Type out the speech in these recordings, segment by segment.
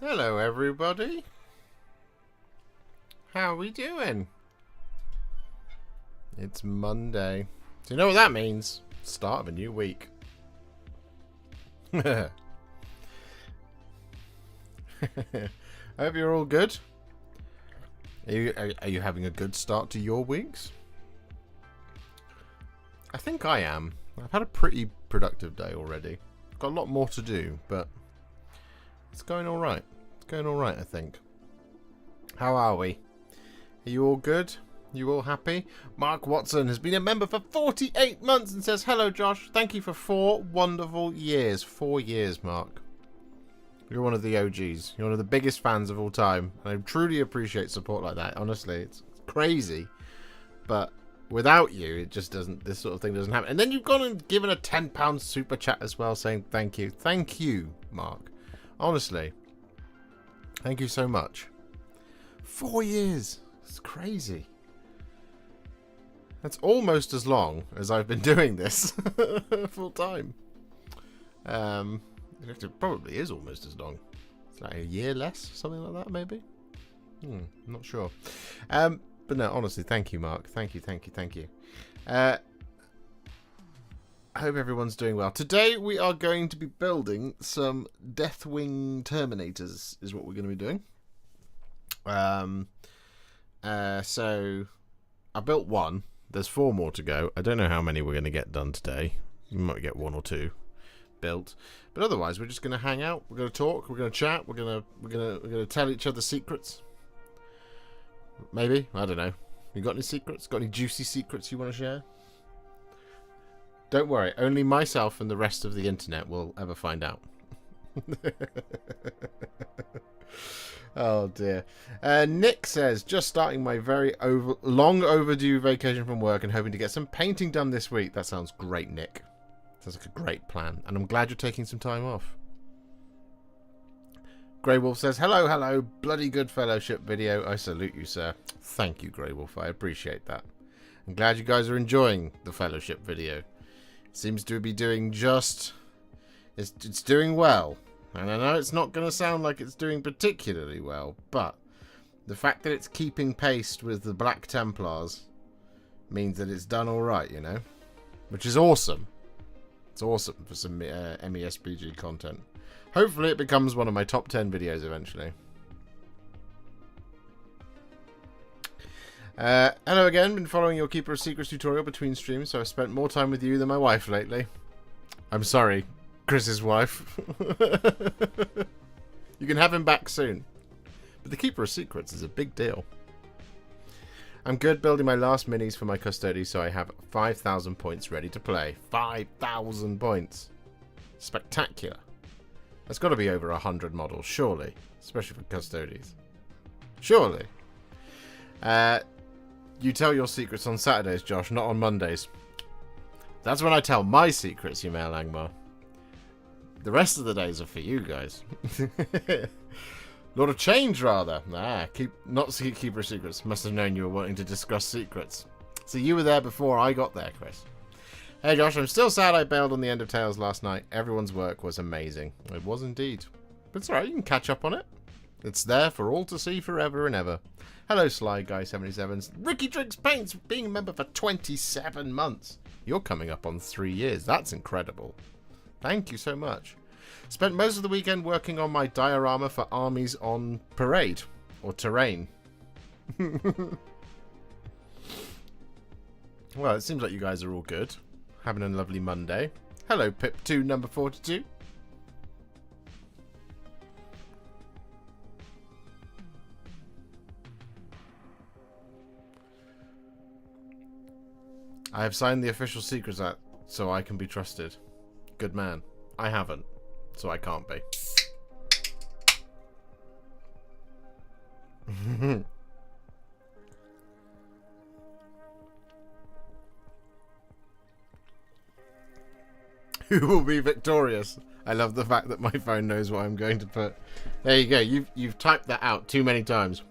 Hello everybody. How are we doing? It's Monday. Do you know what that means? Start of a new week. I hope you're all good. Are you having a good start to your weeks? I think I am. I've had a pretty productive day already. Got a lot more to do, but it's going alright. It's going alright, I think. How are we? Are you all good? You all happy? Mark Watson has been a member for 48 months and says, hello Josh, thank you for 4 wonderful years. 4 years, Mark. You're one of the OGs. You're one of the biggest fans of all time. And I truly appreciate support like that. Honestly, it's crazy. But without you, it just doesn't, this sort of thing doesn't happen. And then you've gone and given a £10 super chat as well saying thank you. Thank you, Mark. Honestly. Thank you so much. 4 years. It's crazy. That's almost as long as I've been doing this full time. It probably is almost as long. It's like a year less, something like that, maybe. I'm not sure. But no, honestly, thank you, Mark. Thank you, thank you, thank you. I hope everyone's doing well. Today we are going to be building some Deathwing Terminators, is what we're going to be doing. So I built one. There's 4 more to go. I don't know how many we're going to get done today. We might get 1 or 2 built, but otherwise we're just going to hang out. We're going to talk. We're going to chat. We're going to tell each other secrets. Maybe, I don't know. You got any secrets? Got any juicy secrets you want to share? Don't worry. Only myself and the rest of the internet will ever find out. Oh dear. Nick says, just starting my very long overdue vacation from work and hoping to get some painting done this week. That sounds great, Nick. Sounds like a great plan. And I'm glad you're taking some time off. Grey Wolf says, hello, hello. Bloody good fellowship video. I salute you, sir. Thank you, Grey Wolf. I appreciate that. I'm glad you guys are enjoying the fellowship video. It seems to be doing just... It's doing well. And I know it's not going to sound like it's doing particularly well, but the fact that it's keeping pace with the Black Templars means that it's done alright, you know? Which is awesome. It's awesome for some MESPG content. Hopefully it becomes one of my top 10 videos eventually. Hello again, been following your Keeper of Secrets tutorial between streams, so I've spent more time with you than my wife lately. I'm sorry, Chris's wife. You can have him back soon. But the Keeper of Secrets is a big deal. I'm good building my last minis for my custody, so I have 5,000 points ready to play. 5,000 points. Spectacular. That's got to be over 100 models, surely. Especially for custodies. Surely. You tell your secrets on Saturdays, Josh, not on Mondays. That's when I tell my secrets, you Mail Angmar. The rest of the days are for you guys. Lot of change, rather. Not Keeper of Secrets. Must have known you were wanting to discuss secrets. So you were there before I got there, Chris. Hey Josh, I'm still sad I bailed on the End of Tales last night. Everyone's work was amazing. It was indeed. But it's alright, you can catch up on it. It's there for all to see forever and ever. Hello, Sly Guy 77s. Ricky Drinks Paints being a member for 27 months. You're coming up on 3 years. That's incredible. Thank you so much. Spent most of the weekend working on my diorama for Armies on Parade. Or Terrain. Well, it seems like you guys are all good. Having a lovely Monday. Hello, Pip2 number 42. I have signed the official Secrets Act so I can be trusted. Good man. I haven't, so I can't be. Who will be victorious? I love the fact that my phone knows what I'm going to put. There you go. You've typed that out too many times.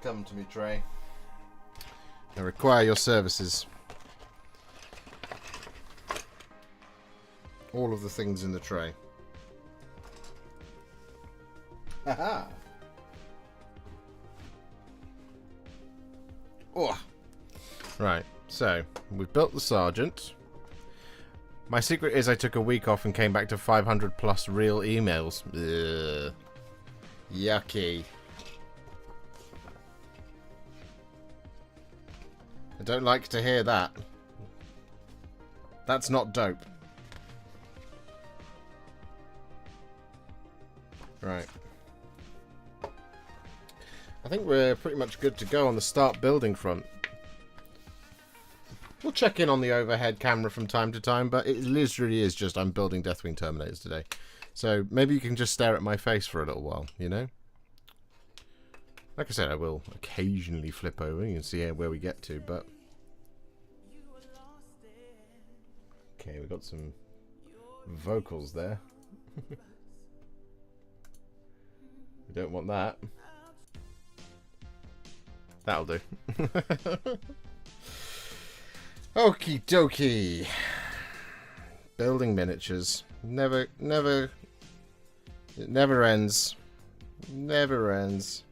Come to me, Trey. I require your services. all of the things in the tray. Haha! Oh. Right, so we've built the Sergeant. My secret is I took a week off and came back to 500 plus real emails. Ugh. Yucky. I don't like to hear that. That's not dope. Right. I think we're pretty much good to go on the start building front. We'll check in on the overhead camera from time to time, but it literally is just I'm building Deathwing Terminators today. So maybe you can just stare at my face for a little while, you know? Like I said, I will occasionally flip over and see where we get to, but... Okay, we got some vocals there. We don't want that. That'll do. Okie dokie. Building miniatures. It never ends. Never ends.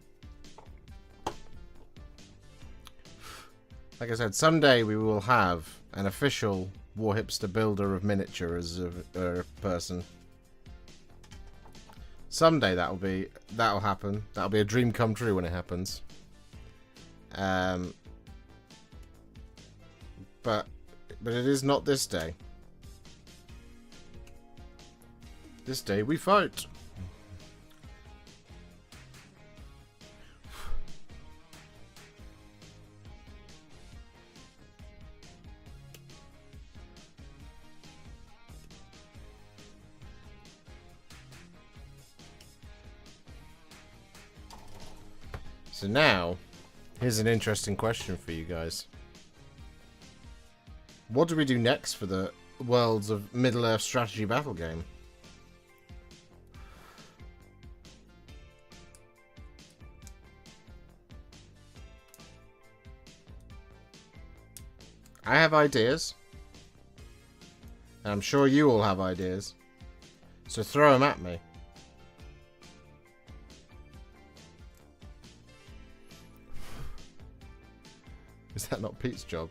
Like I said, someday we will have an official Warhipster builder of miniature as a person. Someday that'll happen. That'll be a dream come true when it happens. But it is not this day. This day we fight. So now, here's an interesting question for you guys. What do we do next for the Worlds of Middle-earth strategy battle game? I have ideas. And I'm sure you all have ideas. So throw them at me. Is that not Pete's job?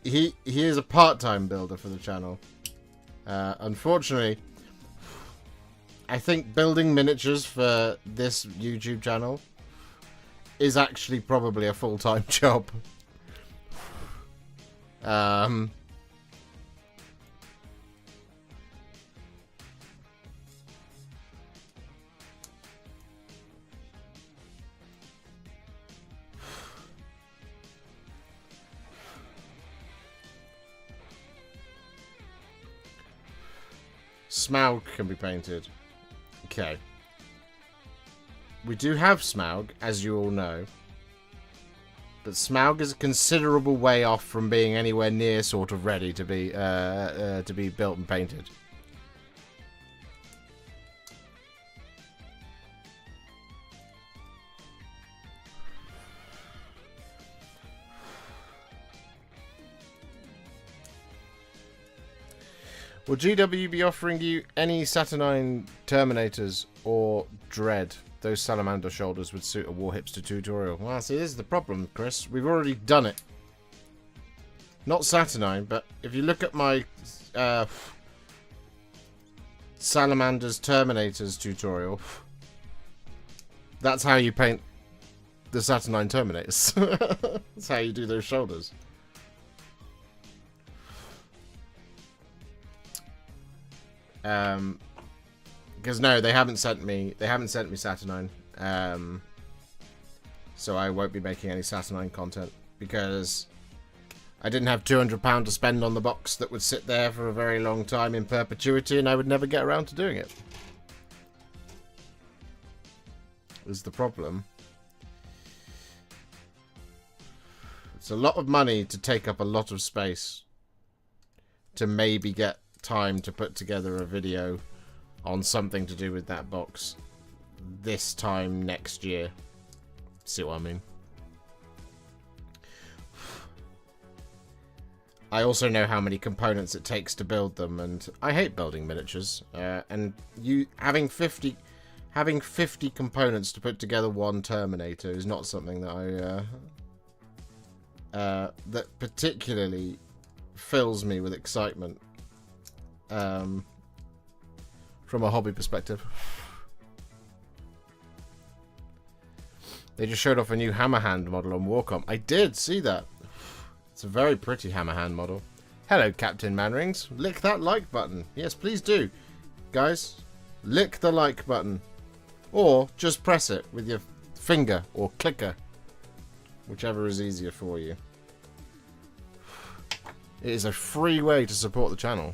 He is a part-time builder for the channel. Unfortunately, I think building miniatures for this YouTube channel is actually probably a full-time job. Smaug can be painted. Okay. We do have Smaug, as you all know. But Smaug is a considerable way off from being anywhere near sort of ready to be built and painted. Will GW be offering you any Saturnine Terminators or Dread? Those salamander shoulders would suit a Warhipster tutorial. Well, see, this is the problem, Chris. We've already done it. Not Saturnine, but if you look at my Salamanders Terminators tutorial, that's how you paint the Saturnine Terminators. That's how you do those shoulders. Because no, they haven't sent me Saturnine. So I won't be making any Saturnine content because I didn't have £200 to spend on the box that would sit there for a very long time in perpetuity, and I would never get around to doing it. Is the problem. It's a lot of money to take up a lot of space to maybe get time to put together a video on something to do with that box this time next year. See what I mean? I also know how many components it takes to build them, and I hate building miniatures. And having 50 components to put together one Terminator is not something that that particularly fills me with excitement. From a hobby perspective. They just showed off a new hammer hand model on Warcom. I did see that. It's a very pretty hammer hand model. Hello, Captain Manrings. Lick that like button. Yes, please do. Guys, lick the like button. Or just press it with your finger or clicker. Whichever is easier for you. It is a free way to support the channel.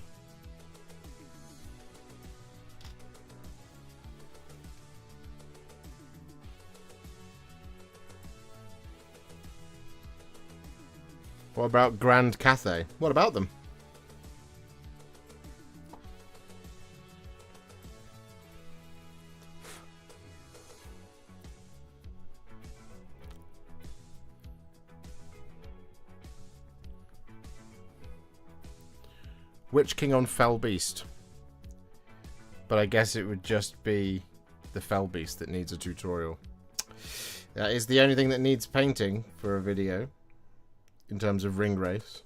What about Grand Cathay? What about them? Witch King on Fell Beast. But I guess it would just be the Fell Beast that needs a tutorial. That is the only thing that needs painting for a video. In terms of ring race.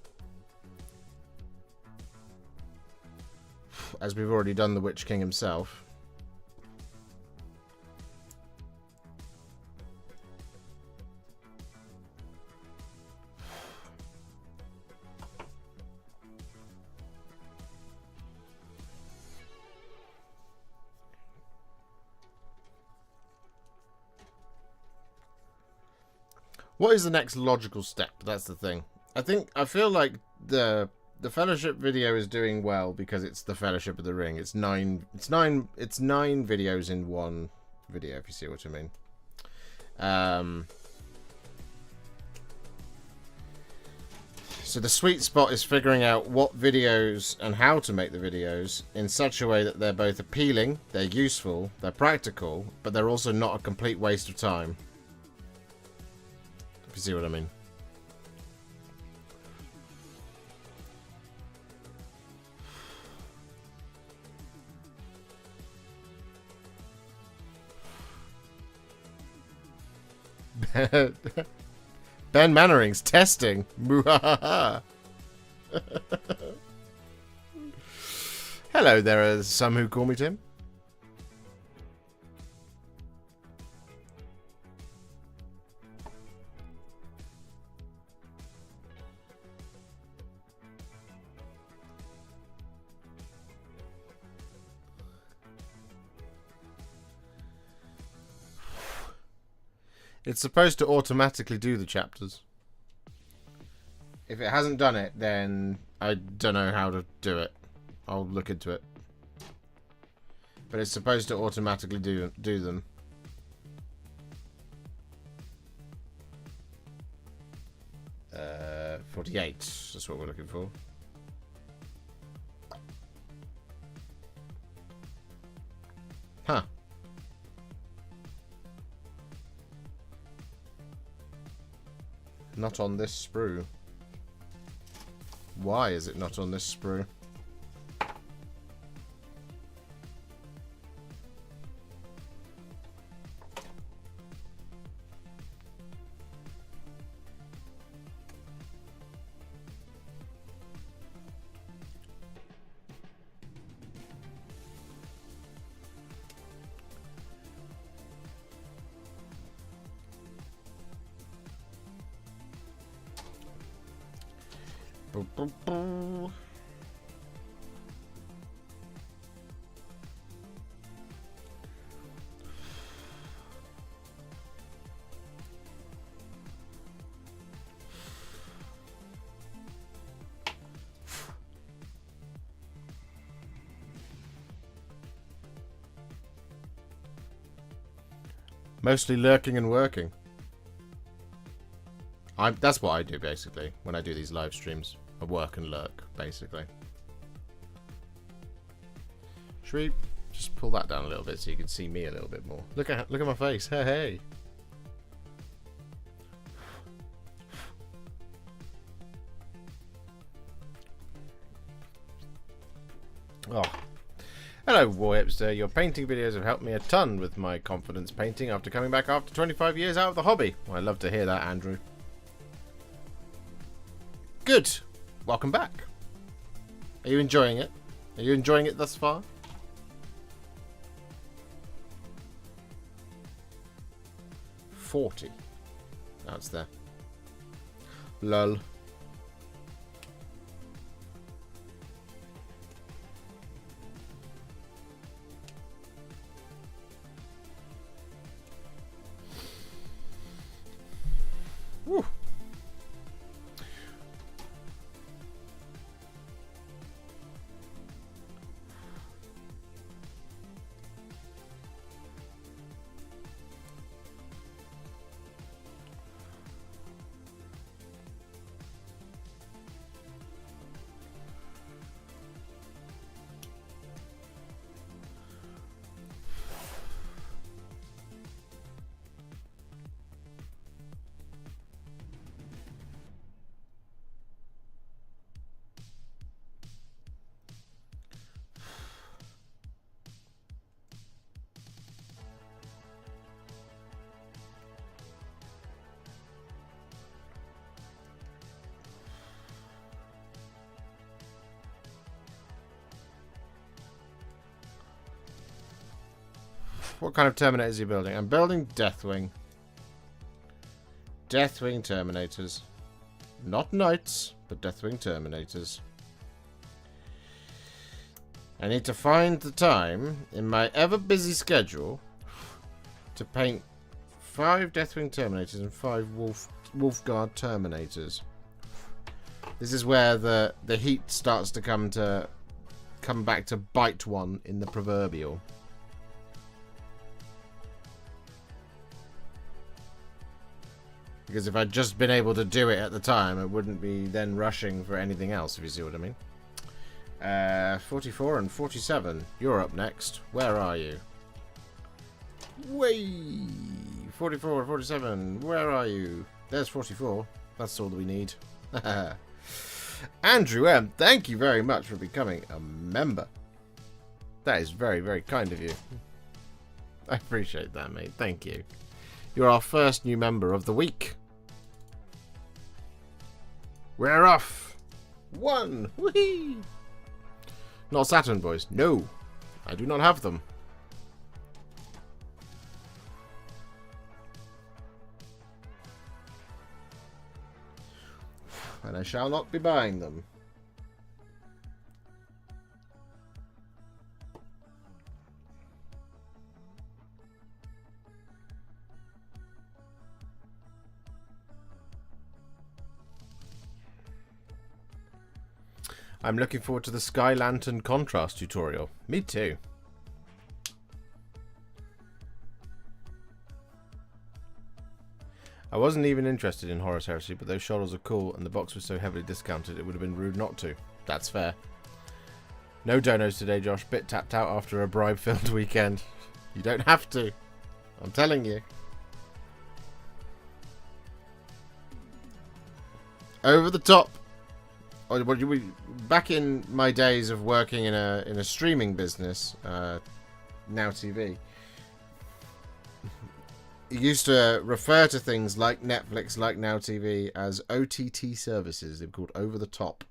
As we've already done the Witch King himself. What is the next logical step? That's the thing. I feel like the Fellowship video is doing well because it's the Fellowship of the Ring. It's nine videos in one video, if you see what I mean. So the sweet spot is figuring out what videos and how to make the videos in such a way that they're both appealing, they're useful, they're practical, but they're also not a complete waste of time. If you see what I mean. Ben Mannering's testing. Hello, there are some who call me Tim. It's supposed to automatically do the chapters. If it hasn't done it, then I don't know how to do it. I'll look into it. But it's supposed to automatically do them. Uh, 48. That's what we're looking for. Huh. Not on this sprue. Why is it not on this sprue? Mostly lurking and working. That's what I do, basically, when I do these live streams. I work and lurk, basically. Should we just pull that down a little bit so you can see me a little bit more? Look at my face. Hey, hey. Oh. Hello, Warhipster. Your painting videos have helped me a ton with my confidence painting after coming back after 25 years out of the hobby. Well, I love to hear that, Andrew. Good. Welcome back. Are you enjoying it? Are you enjoying it thus far? $40. Now it's there. Lol. Woo. What kind of Terminators are you building? I'm building Deathwing. Deathwing Terminators. Not Knights, but Deathwing Terminators. I need to find the time in my ever-busy schedule to paint 5 Deathwing Terminators and 5 Wolfguard Terminators. This is where the heat starts to come back to bite one in the proverbial. Because if I'd just been able to do it at the time, I wouldn't be then rushing for anything else, if you see what I mean. 44 and 47. You're up next. Where are you? Way! 44 and 47. Where are you? There's 44. That's all that we need. Andrew M., thank you very much for becoming a member. That is very, very kind of you. I appreciate that, mate. Thank you. You're our first new member of the week. We're off! 1! Whee! Not Saturn boys. No. I do not have them. And I shall not be buying them. I'm looking forward to the Sky Lantern contrast tutorial. Me too. I wasn't even interested in Horus Heresy, but those shoulders are cool and the box was so heavily discounted it would have been rude not to. That's fair. No donos today, Josh. Bit tapped out after a bribe-filled weekend. You don't have to. I'm telling you. Over the top. Back in my days of working in a streaming business, Now TV, you used to refer to things like Netflix, like Now TV, as OTT services. They're called over the top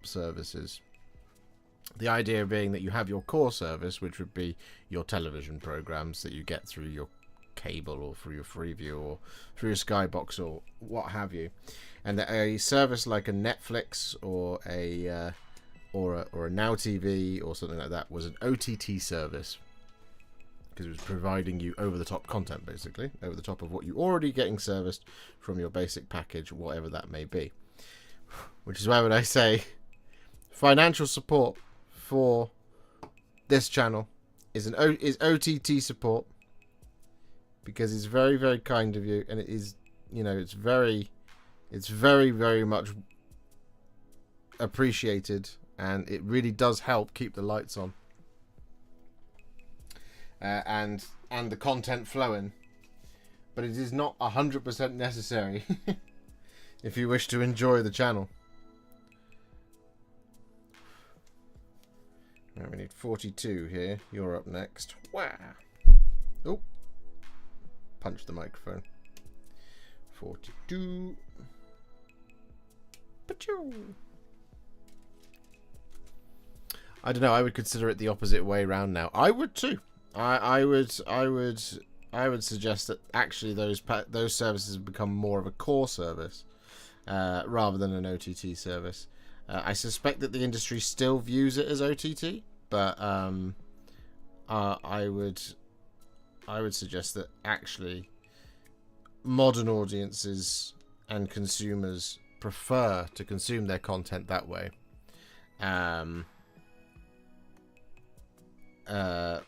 services. The idea being that you have your core service, which would be your television programs that you get through your cable or through your Freeview or through your Skybox or what have you, and that a service like a Netflix or a Now TV or something like that was an OTT service because it was providing you over-the-top content, basically over the top of what you're already getting serviced from your basic package, whatever that may be. Which is why when I say financial support for this channel is OTT support, because it's very, very kind of you, and it is, you know, it's very, very much appreciated, and it really does help keep the lights on and the content flowing. But it is not 100% necessary if you wish to enjoy the channel. Now we need 42 here. You're up next. Wow. Oh. Punch the microphone. 42. Pachoo. I don't know. I would consider it the opposite way round now. I would too. I would suggest that actually those services become more of a core service rather than an OTT service. I suspect that the industry still views it as OTT, but I would suggest that actually modern audiences and consumers prefer to consume their content that way.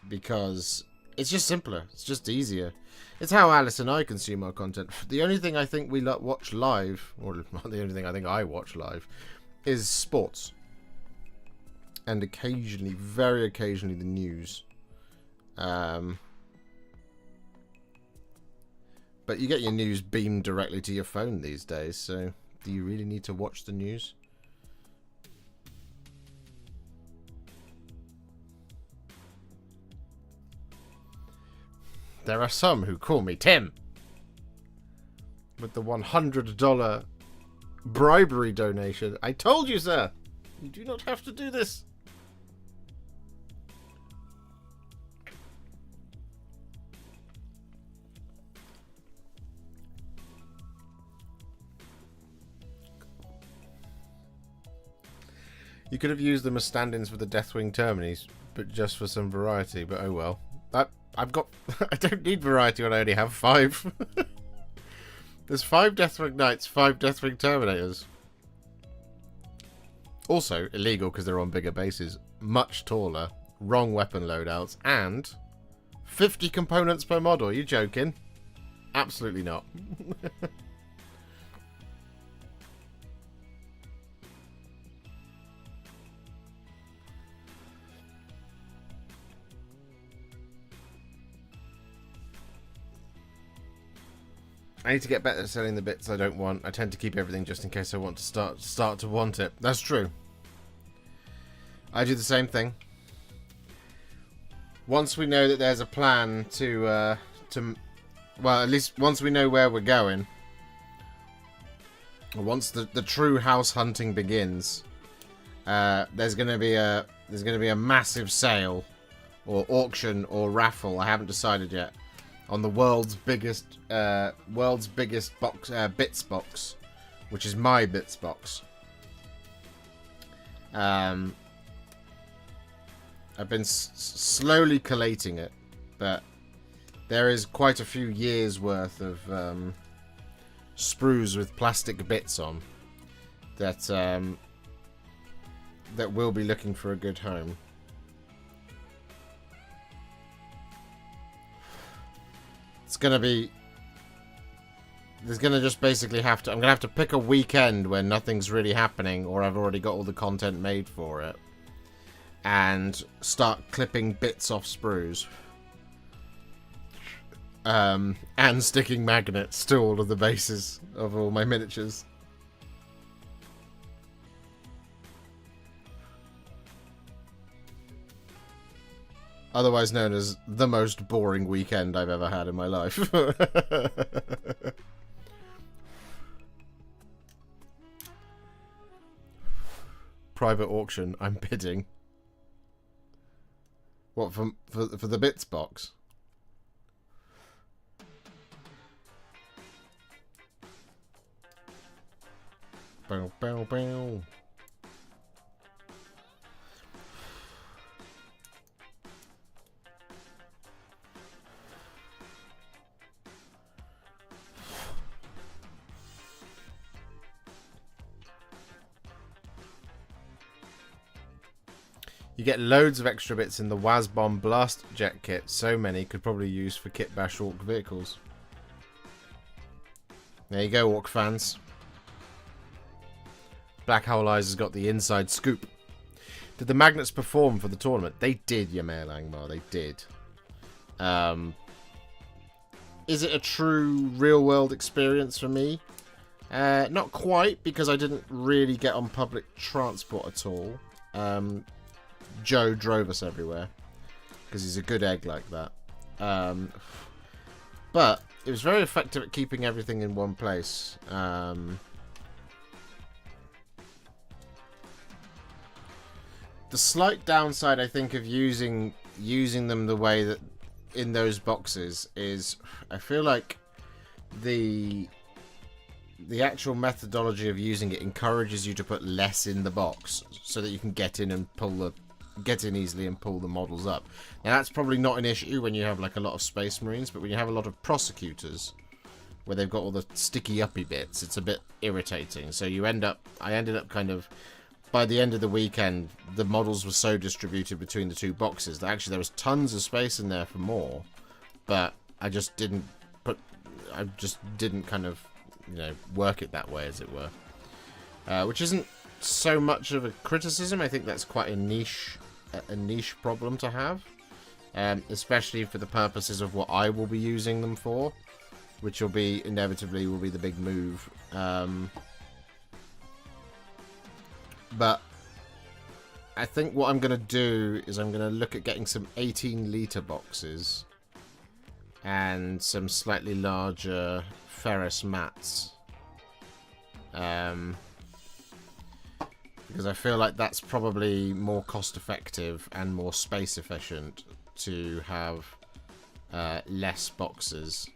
Because it's just simpler. It's just easier. It's how Alice and I consume our content. The only thing I think we watch live, or the only thing I think I watch live, is sports. And occasionally, very occasionally, the news. But you get your news beamed directly to your phone these days, so do you really need to watch the news? There are some who call me Tim. With the $100 bribery donation. I told you, sir. You do not have to do this. You could have used them as stand-ins for the Deathwing Terminators, but just for some variety, but oh well. I've got... I don't need variety when I only have 5. There's 5 Deathwing Knights, 5 Deathwing Terminators. Also, illegal because they're on bigger bases. Much taller. Wrong weapon loadouts. And 50 components per model. Are you joking? Absolutely not. I need to get better at selling the bits I don't want. I tend to keep everything just in case I want to start to want it. That's true. I do the same thing. Once we know that there's a plan to well, at least once we know where we're going, once the true house hunting begins, there's gonna be a massive sale, or auction, or raffle. I haven't decided yet. On the world's biggest box, bits box, which is my bits box. I've been slowly collating it, but there is quite a few years worth of sprues with plastic bits on that that will be looking for a good home. It's gonna be... There's gonna just basically have to... I'm gonna have to pick a weekend when nothing's really happening, or I've already got all the content made for it, and start clipping bits off sprues. And sticking magnets to all of the bases of all my miniatures. Otherwise known as the most boring weekend I've ever had in my life. Private auction, I'm bidding. What, for the bits box? Bow, bow, bow. You get loads of extra bits in the Wazbomb Blast Jet kit. So many could probably use for Kit Bash Orc vehicles. There you go, Orc fans. Black Hole Eyes has got the inside scoop. Did the magnets perform for the tournament? They did, Yamel Angmar. They did. Is it a true real-world experience for me? Not quite, because I didn't really get on public transport at all. Joe drove us everywhere because he's a good egg like that. But it was very effective at keeping everything in one place. The slight downside, I think, of using them the way that in those boxes is, I feel like the actual methodology of using it encourages you to put less in the box so that you can get in easily and pull the models up. Now that's probably not an issue when you have like a lot of Space Marines, but when you have a lot of prosecutors where they've got all the sticky uppy bits, it's a bit irritating. So I ended up kind of, by the end of the weekend, the models were so distributed between the two boxes that actually there was tons of space in there for more, but I just didn't kind of, work it that way, as it were. Which isn't so much of a criticism. I think that's quite a niche problem to have, especially for the purposes of what I will be using them for, which will be inevitably the big move. But I think what I'm going to do is I'm going to look at getting some 18-litre boxes and some slightly larger ferrous mats. Because I feel like that's probably more cost-effective and more space-efficient to have less boxes.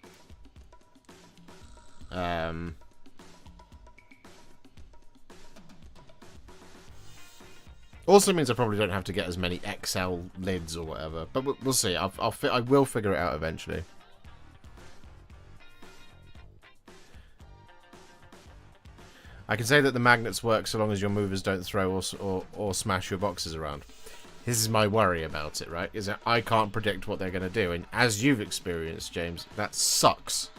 Also means I probably don't have to get as many XL lids or whatever, but we'll see. I will figure it out eventually. I can say that the magnets work so long as your movers don't throw or smash your boxes around. This is my worry about it, right? Is that I can't predict what they're going to do, and as you've experienced, James, that sucks.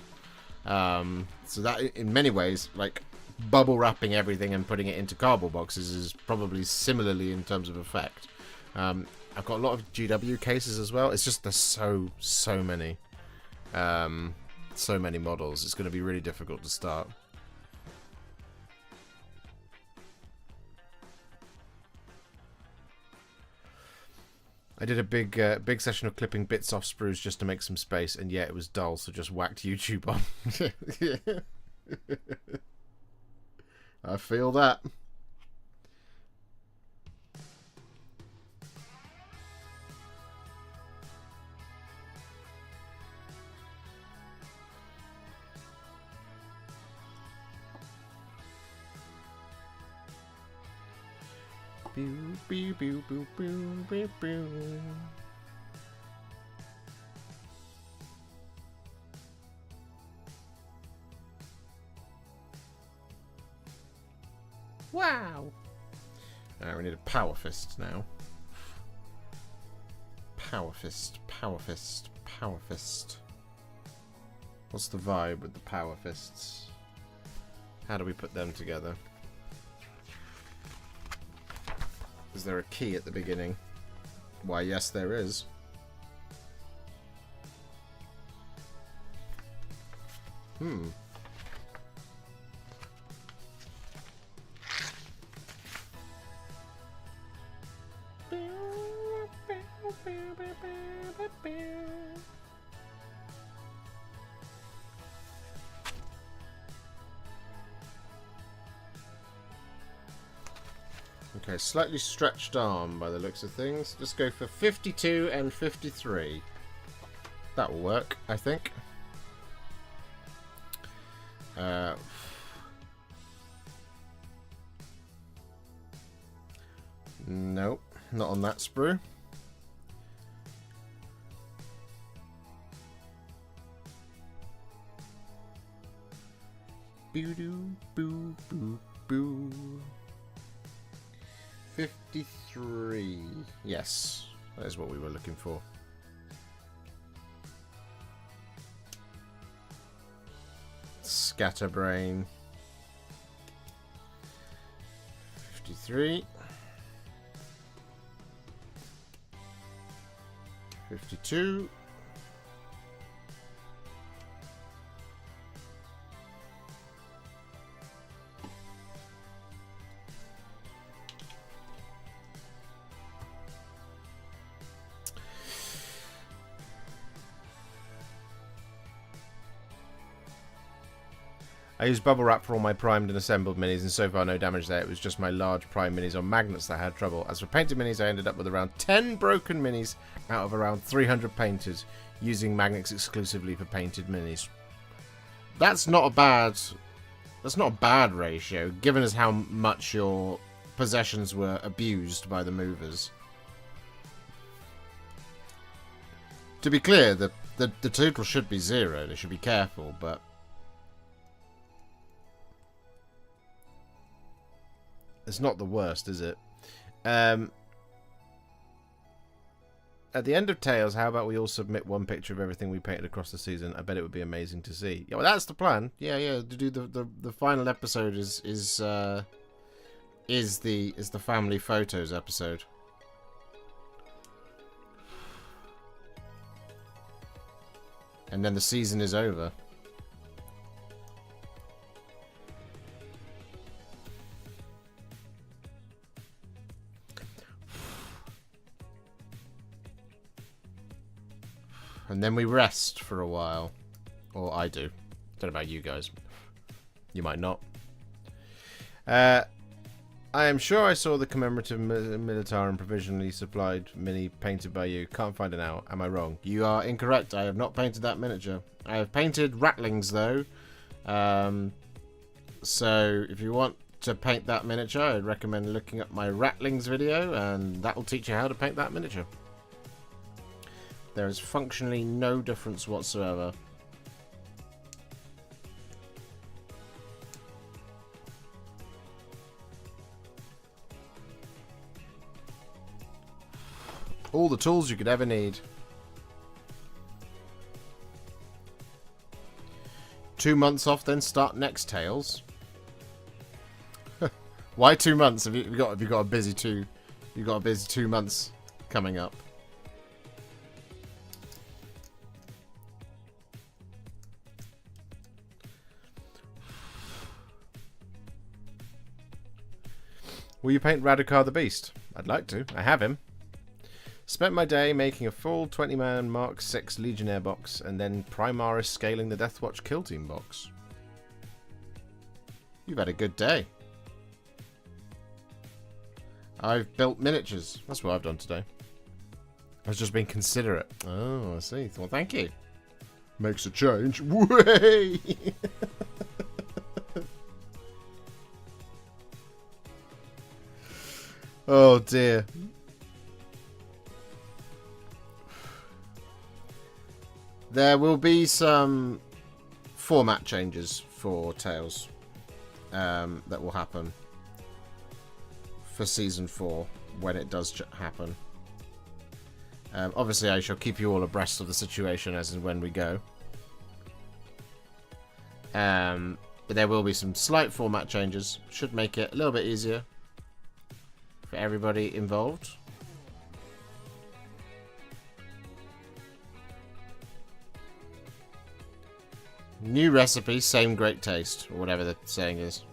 So that, in many ways, like, bubble wrapping everything and putting it into cardboard boxes is probably similarly in terms of effect. I've got a lot of GW cases as well. It's just there's so many models. It's going to be really difficult to start. I did a big session of clipping bits off sprues just to make some space, and yeah, it was dull, so just whacked YouTube on. I feel that. Pew, pew, pew, pew, pew, pew, pew. Wow. Alright, we need a power fist now. Power fist, power fist, power fist. What's the vibe with the power fists? How do we put them together? Is there a key at the beginning? Why, yes, there is. Okay, slightly stretched arm by the looks of things. Just go for 52 and 53. That will work, I think. Nope, not on that sprue. Boo doo boo boo boo. 53. Yes, that is what we were looking for. Scatterbrain. 53. 52. I used bubble wrap for all my primed and assembled minis, and so far no damage there. It was just my large prime minis on magnets that had trouble. As for painted minis, I ended up with around 10 broken minis out of around 300 painted, using magnets exclusively for painted minis. That's not a bad ratio, given as how much your possessions were abused by the movers. To be clear, the total should be 0. They should be careful, but it's not the worst, is it? At the end of Tales, how about we all submit one picture of everything we painted across the season? I bet it would be amazing to see. Yeah, well, that's the plan. Yeah, to do the final episode is the family photos episode. And then the season is over. And then we rest for a while. Or I do. Don't know about you guys. You might not. I am sure I saw the commemorative Militarum provisionally supplied mini painted by you. Can't find it now. Am I wrong? You are incorrect. I have not painted that miniature. I have painted Ratlings though. So if you want to paint that miniature, I'd recommend looking up my Ratlings video, and that will teach you how to paint that miniature. There is functionally no difference whatsoever. All the tools you could ever need. 2 months off, then start next Tales. Why 2 months? Have you got a busy 2 months coming up? Will you paint Radukar the Beast? I'd like to. I have him. Spent my day making a full 20-man Mark 6 Legionnaire box, and then Primaris scaling the Deathwatch Kill Team box. You've had a good day. I've built miniatures. That's what I've done today. I was just being considerate. Oh, I see. Well, thank you. Makes a change. Way! Oh dear. There will be some format changes for Tales that will happen for Season 4 when it does happen. Obviously, I shall keep you all abreast of the situation as and when we go. But there will be some slight format changes. Should make it a little bit easier for everybody involved. New recipe, same great taste, or whatever the saying is.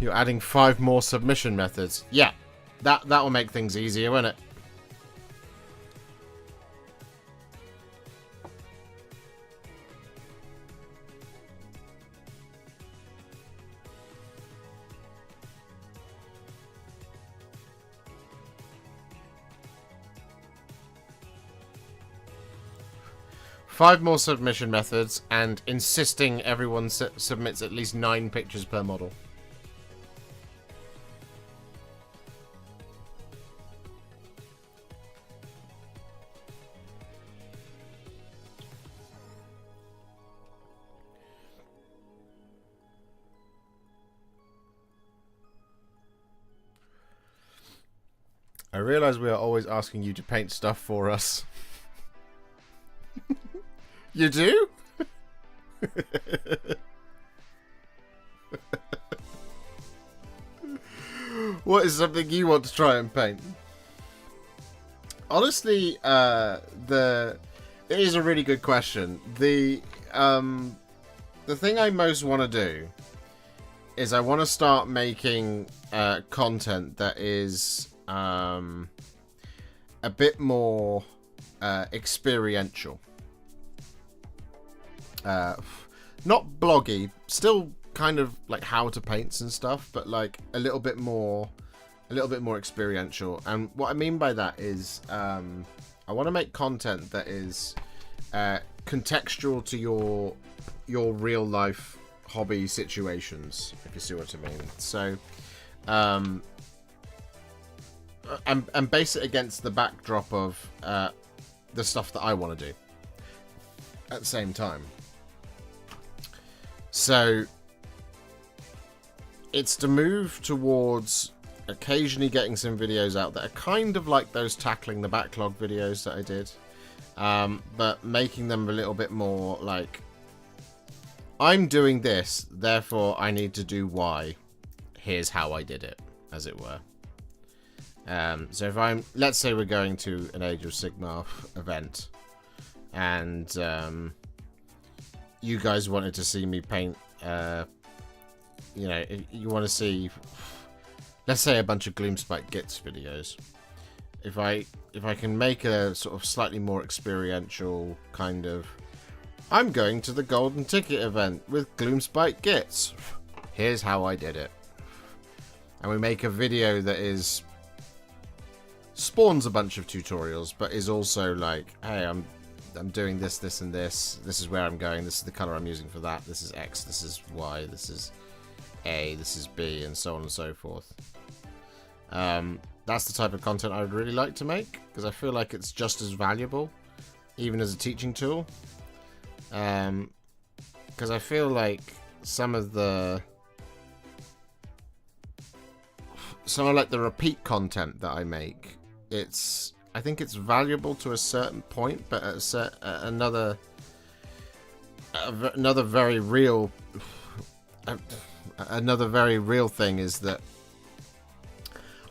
You're adding 5 more submission methods. Yeah, that will make things easier, won't it? Five more submission methods, and insisting everyone submits at least 9 pictures per model. I realise we are always asking you to paint stuff for us. You do? What is something you want to try and paint? Honestly, it is a really good question. the thing I most want to do is I want to start making content that is a bit more experiential. Not bloggy, still kind of like how to paints and stuff, but like a little bit more experiential. And what I mean by that is I want to make content that is contextual to your real life hobby situations, if you see what I mean. So and base it against the backdrop of the stuff that I want to do at the same time. So it's to move towards occasionally getting some videos out that are kind of like those tackling the backlog videos that I did, but making them a little bit more like, I'm doing this, therefore I need to do Y. Here's how I did it, as it were. So if let's say we're going to an Age of Sigmar event, and you guys wanted to see me paint, you know, if you want to see, let's say, a bunch of Gloomspite Gits videos. If I can make a sort of slightly more experiential kind of, I'm going to the Golden Ticket event with Gloomspite Gits. Here's how I did it. And we make a video that is spawns a bunch of tutorials, but is also like, hey, I'm doing this, this, and this. This is where I'm going. This is the color I'm using for that. This is X. This is Y. This is A. This is B, and so on and so forth. That's the type of content I would really like to make, because I feel like it's just as valuable, even as a teaching tool. Because I feel like some of the repeat content that I make, I think it's valuable to a certain point, but at another very real thing is that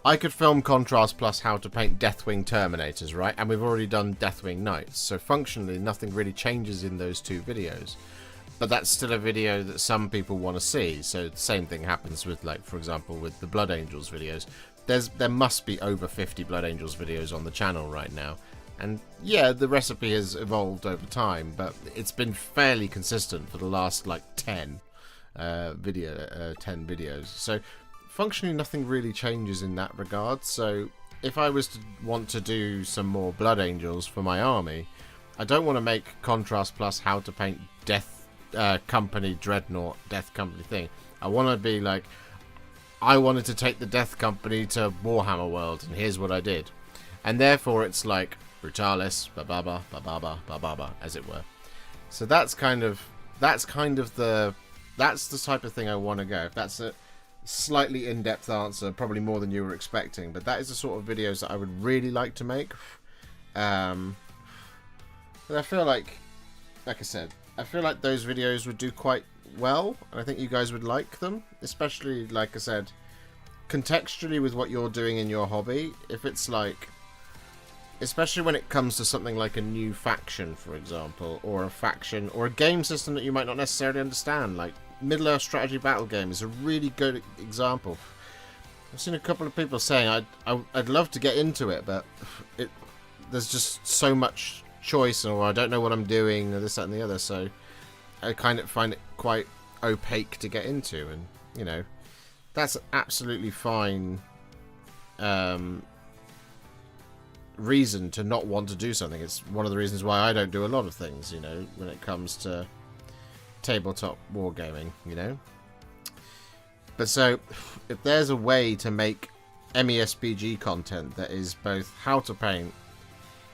I could film Contrast Plus how to paint Deathwing Terminators, right? And we've already done Deathwing Knights, so functionally nothing really changes in those two videos. But that's still a video that some people want to see. So the same thing happens with, like, for example, with the Blood Angels videos. There must be over 50 Blood Angels videos on the channel right now. And yeah, the recipe has evolved over time, but it's been fairly consistent for the last, like, 10 videos. So functionally nothing really changes in that regard. So if I was to want to do some more Blood Angels for my army, I don't want to make Contrast Plus how to paint Death Company Dreadnought Death Company thing. I want to be like, I wanted to take the Death Company to Warhammer World, and here's what I did. And therefore it's like Brutalis, ba-ba-ba, ba-ba-ba, ba-ba-ba, as it were. So that's the type of thing I want to go. If that's a slightly in-depth answer, probably more than you were expecting, but that is the sort of videos that I would really like to make. But I feel like I said, I feel like those videos would do quite well, and I think you guys would like them, especially, like I said, contextually with what you're doing in your hobby. If it's like, especially when it comes to something like a new faction, for example, or a faction or a game system that you might not necessarily understand, like Middle-earth strategy battle game is a really good example. I've seen a couple of people saying I'd love to get into it, but there's just so much choice, or I don't know what I'm doing, or this, that, and the other, so I kind of find it quite opaque to get into. And, you know, that's absolutely fine reason to not want to do something. It's one of the reasons why I don't do a lot of things, you know, when it comes to tabletop wargaming, you know. But so, if there's a way to make MESBG content that is both how to paint,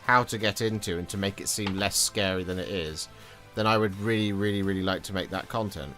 how to get into, and to make it seem less scary than it is, then I would really, really, really like to make that content.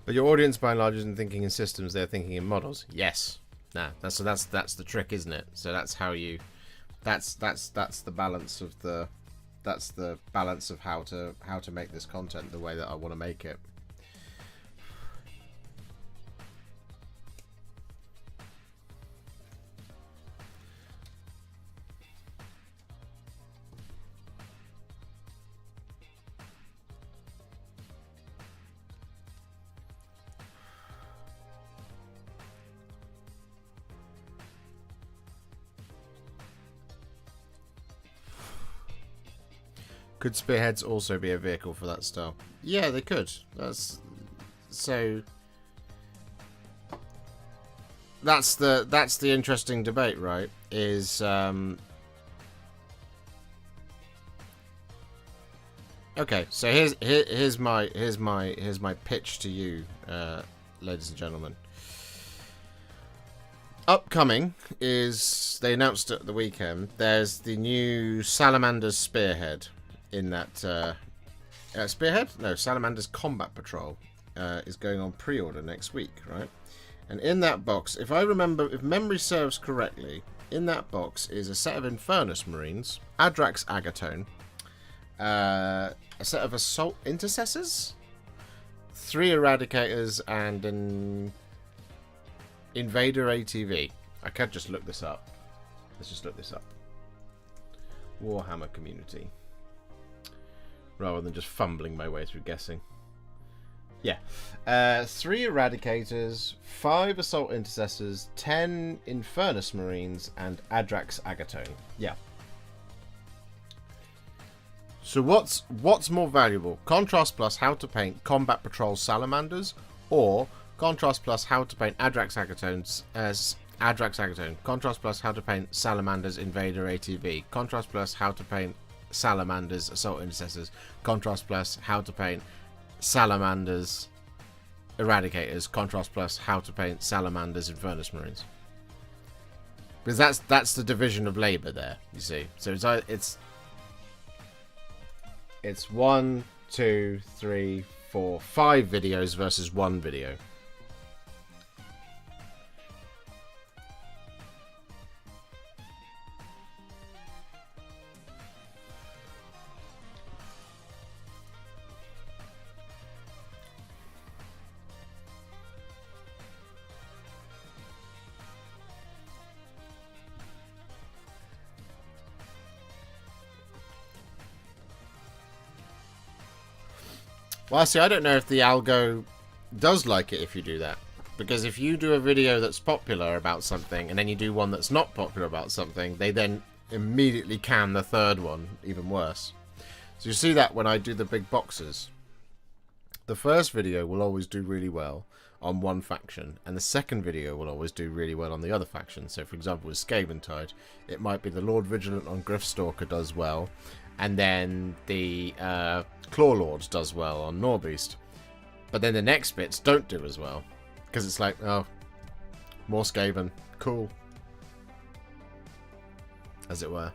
But your audience, by and large, isn't thinking in systems; they're thinking in models. Yes. Nah. That's the trick, isn't it? So that's how you. That's the balance of the. That's the balance of how to make this content the way that I want to make it. Could spearheads also be a vehicle for that style? Yeah, they could. That's so. That's the interesting debate, right? Is okay. So here's my pitch to you, ladies and gentlemen. Upcoming is, they announced at the weekend, there's the new Salamander's Spearhead in that Spearhead? No, Salamander's Combat Patrol is going on pre-order next week, right? And in that box, if memory serves correctly, in that box is a set of Infernus Marines, Adrax Agatone, a set of Assault Intercessors, 3 Eradicators, and an Invader ATV. I could just look this up. Let's just look this up. Warhammer community. Rather than just fumbling my way through guessing. Yeah. 3 Eradicators, 5 Assault Intercessors, 10 Infernus Marines, and Adrax Agatone. Yeah. So what's more valuable? Contrast plus how to paint Combat Patrol Salamanders, or Contrast plus how to paint Adrax Agatones as Adrax Agatone. Contrast plus how to paint Salamanders Invader ATV. Contrast plus how to paint Salamanders Assault Intercessors. Contrast plus how to paint Salamanders Eradicators. Contrast plus how to paint Salamanders Infernus Marines. Because that's the division of labor there, you see. So it's 1, 2, 3, 4, 5 videos versus 1 video. Well, see, I don't know if the algo does like it if you do that. Because if you do a video that's popular about something, and then you do one that's not popular about something, they then immediately can the third one, even worse. So you see that when I do the big boxes. The first video will always do really well on one faction, and the second video will always do really well on the other faction. So, for example, with Skaventide, it might be the Lord Vigilant on Griftstalker does well, and then the Claw Lords does well on Norbeast. But then the next bits don't do as well. Because it's like, oh, more Skaven. Cool. As it were.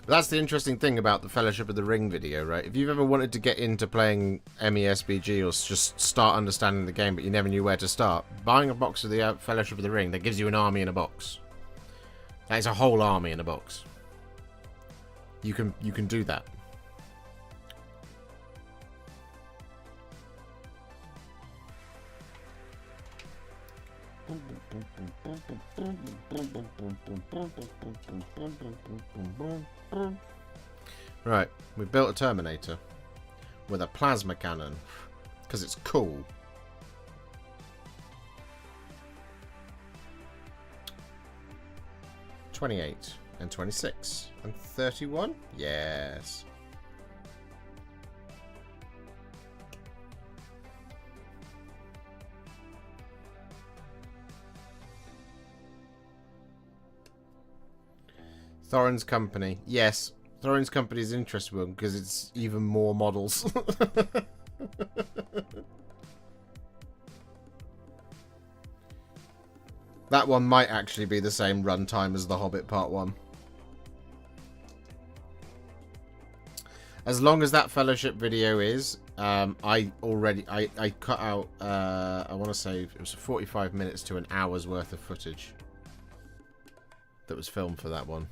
That's the interesting thing about the Fellowship of the Ring video, right? If you've ever wanted to get into playing MESBG or just start understanding the game but you never knew where to start, buying a box of the Fellowship of the Ring, that gives you an army in a box. That is a whole army in a box. You can do that. Right, we built a Terminator with a plasma cannon because it's cool. $28 and $26 and $31. Yes. Thorin's Company. Yes, Thorin's Company is an interesting one because it's even more models. That one might actually be the same runtime as The Hobbit Part 1. As long as that Fellowship video is, I cut out, I want to say it was 45 minutes to an hour's worth of footage that was filmed for that one.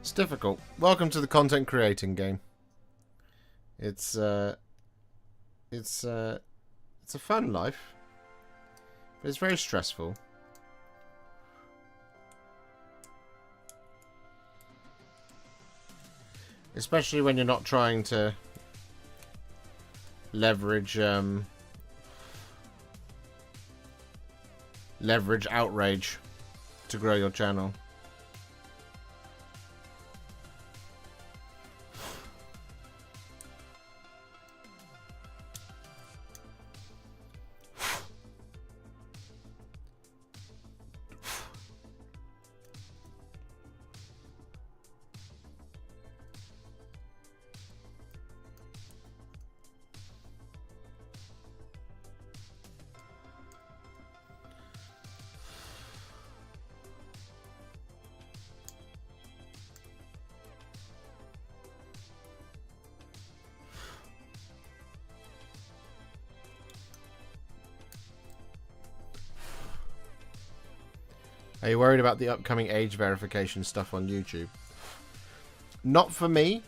It's difficult. Welcome to the content creating game. It's a fun life, but it's very stressful. Especially when you're not trying to leverage outrage to grow your channel. Are you worried about the upcoming age verification stuff on YouTube? Not for me.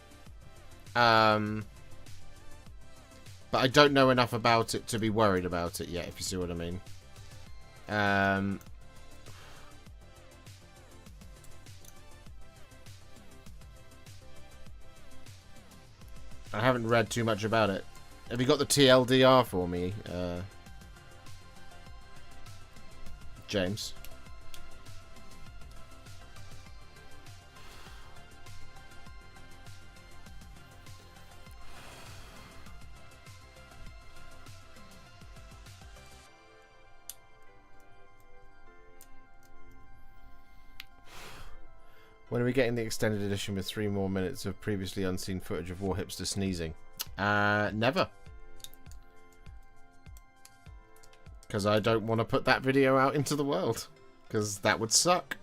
But I don't know enough about it to be worried about it yet, if you see what I mean. I haven't read too much about it. Have you got the TLDR for me, James? When are we getting the extended edition with 3 more minutes of previously unseen footage of Warhipster sneezing? Never. Because I don't want to put that video out into the world. Because that would suck.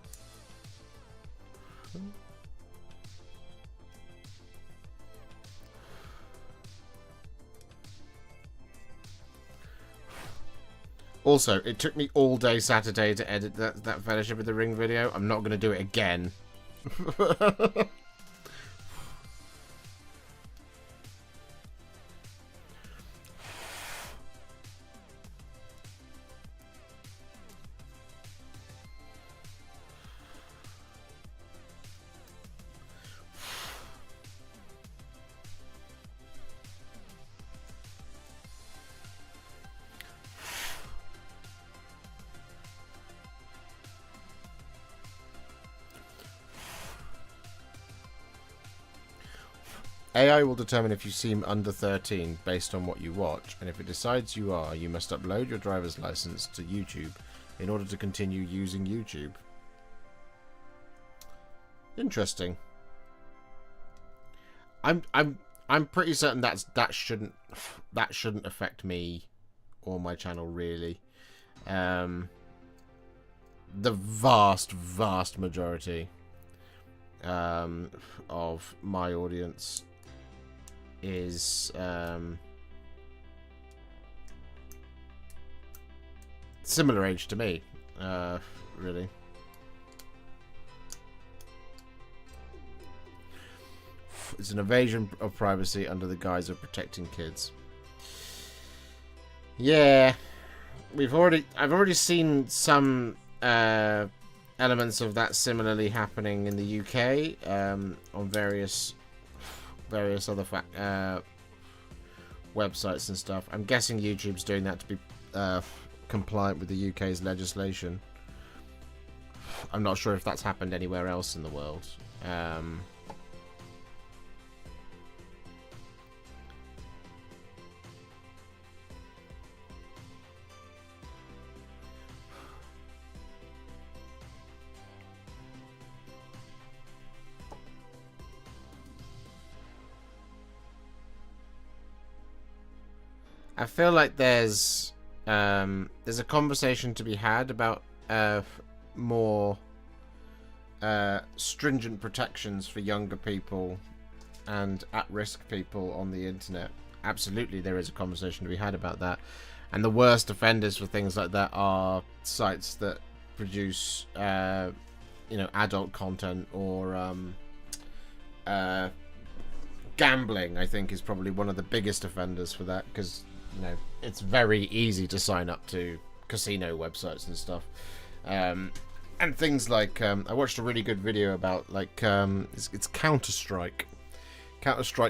Also, it took me all day Saturday to edit that Fellowship of the Ring video. I'm not going to do it again. AI will determine if you seem under 13 based on what you watch, and if it decides you are, you must upload your driver's license to YouTube in order to continue using YouTube. Interesting. I'm pretty certain that shouldn't affect me or my channel really. The vast majority of my audience is similar age to me. really. It's an invasion of privacy under the guise of protecting kids. Yeah, I've already seen some elements of that similarly happening in the UK on various other websites and stuff. I'm guessing YouTube's doing that to be compliant with the UK's legislation. I'm not sure if that's happened anywhere else in the world. I feel like there's a conversation to be had about more stringent protections for younger people and at-risk people on the internet. Absolutely, there is a conversation to be had about that. And the worst offenders for things like that are sites that produce, adult content or gambling. I think is probably one of the biggest offenders for that, because it's very easy to sign up to casino websites and stuff, and things like I watched a really good video about it's Counter-Strike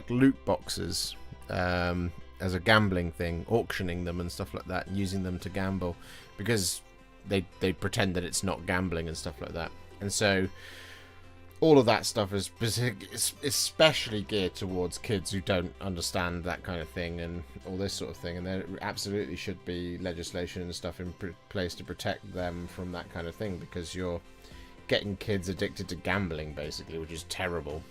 loot boxes as a gambling thing, auctioning them and stuff like that, and using them to gamble because they pretend that it's not gambling and stuff like that. And so all of that stuff is especially geared towards kids who don't understand that kind of thing and all this sort of thing. And there absolutely should be legislation and stuff in place to protect them from that kind of thing, because you're getting kids addicted to gambling, basically, which is terrible.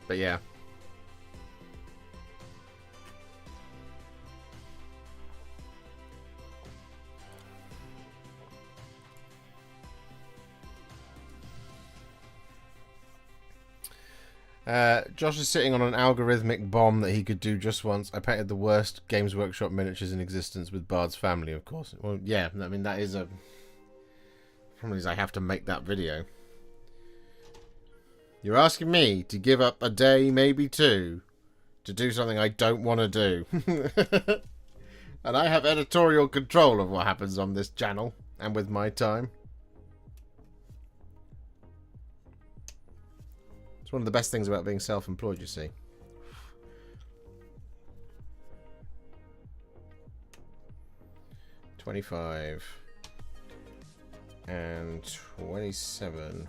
But yeah. Josh is sitting on an algorithmic bomb that he could do just once. I painted the worst Games Workshop miniatures in existence with Bard's family, of course. Well, yeah, I mean, that is a... problem is I have to make that video. You're asking me to give up a day, maybe two, to do something I don't want to do. And I have editorial control of what happens on this channel and with my time. It's one of the best things about being self-employed, you see. $25 and $27.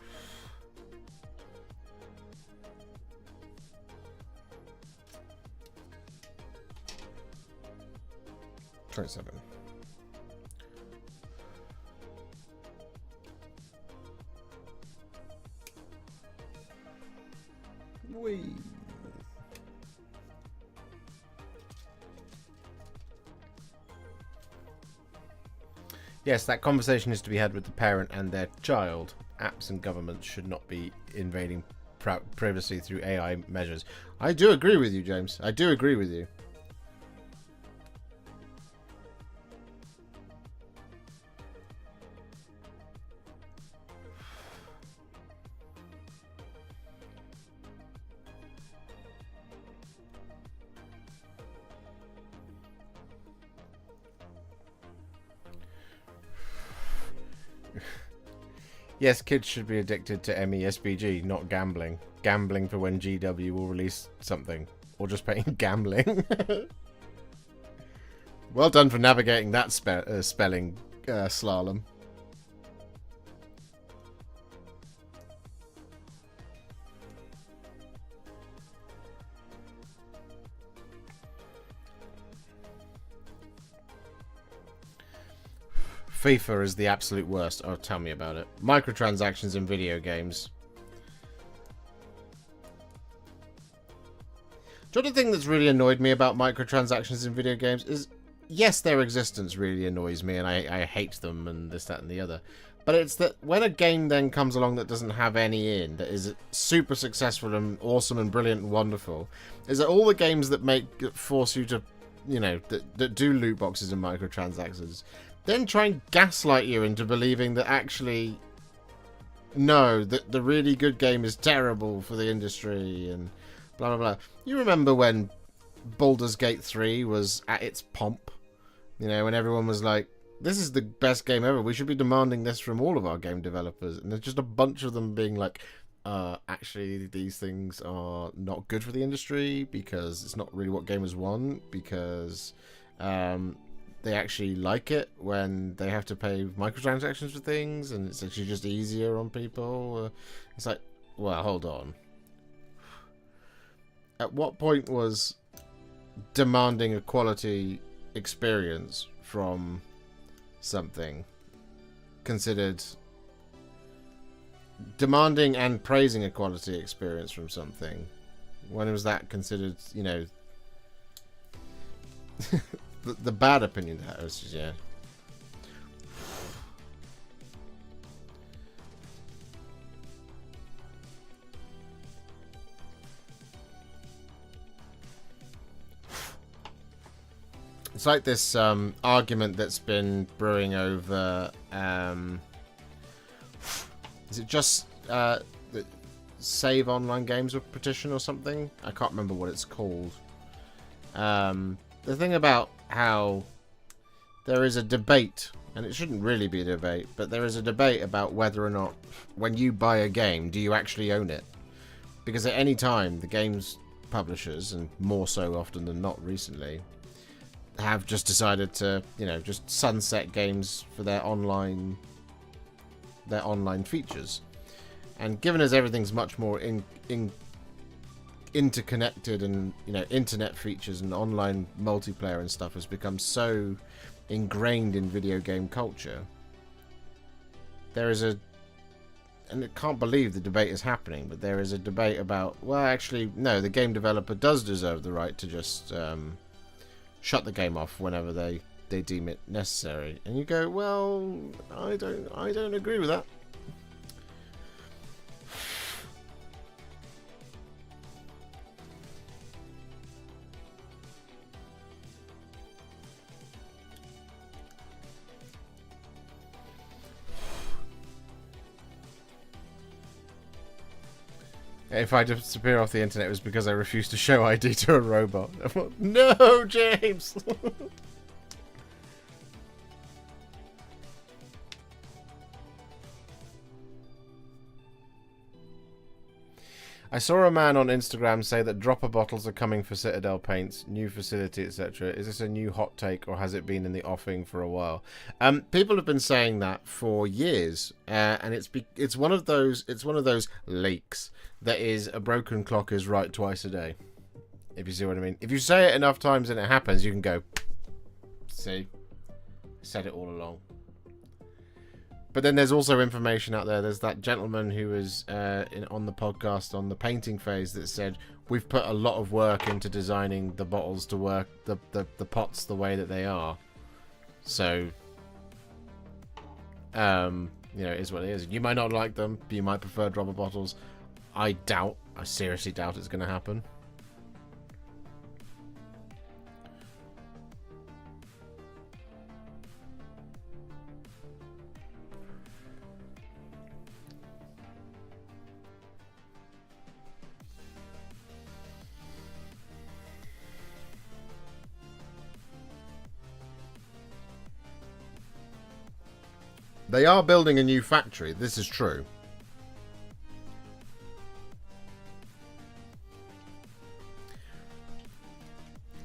$27. Whee. Yes, that conversation is to be had with the parent and their child. Apps and governments should not be invading privacy through AI measures. I do agree with you, James. I do agree with you. Yes, kids should be addicted to MESBG, not gambling. Gambling for when GW will release something. Or just playing gambling. Well done for navigating that spelling slalom. FIFA is the absolute worst. Oh, tell me about it. Microtransactions in video games. Do you know the thing that's really annoyed me about microtransactions in video games is, yes, their existence really annoys me and I hate them and this, that and the other. But it's that when a game then comes along that doesn't have any in, that is super successful and awesome and brilliant and wonderful, is that all the games that force you to, you know, that do loot boxes and microtransactions, then try and gaslight you into believing that actually, no, that the really good game is terrible for the industry and blah blah blah. You remember when Baldur's Gate 3 was at its pomp? You know, when everyone was like, this is the best game ever, we should be demanding this from all of our game developers. And there's just a bunch of them being like, actually, these things are not good for the industry because it's not really what gamers want, because they actually like it when they have to pay microtransactions for things, and it's actually just easier on people. It's like, well, hold on. At what point was demanding a quality experience from something considered demanding and praising a quality experience from something? When was that considered, you know, the bad opinion that was just, yeah. It's like this argument that's been brewing over, is it just the Save Online Games with Petition or something? I can't remember what it's called. The thing about how there is a debate, and it shouldn't really be a debate, but there is a debate about whether or not when you buy a game, do you actually own it? Because at any time, the game's publishers, and more so often than not recently, have just decided to, you know, just sunset games for their online features. And given as everything's much more interconnected, and, you know, internet features and online multiplayer and stuff has become so ingrained in video game culture, there is a, and I can't believe the debate is happening, but there is a debate about, well, actually, no, the game developer does deserve the right to just shut the game off whenever they deem it necessary. And you go, well, I don't agree with that. If I disappear off the internet, it was because I refused to show ID to a robot. No, James! I saw a man on Instagram say that dropper bottles are coming for Citadel paints, new facility, etc. Is this a new hot take, or has it been in the offing for a while? People have been saying that for years, and it's one of those leaks that is a broken clock is right twice a day. If you see what I mean. If you say it enough times and it happens, you can go, see, I said it all along. But then there's also information out there. There's that gentleman who was on the podcast on the painting phase that said, we've put a lot of work into designing the bottles to work, the pots the way that they are. So, you know, it is what it is. You might not like them, but you might prefer dropper bottles. I seriously doubt it's going to happen. They are building a new factory. This is true.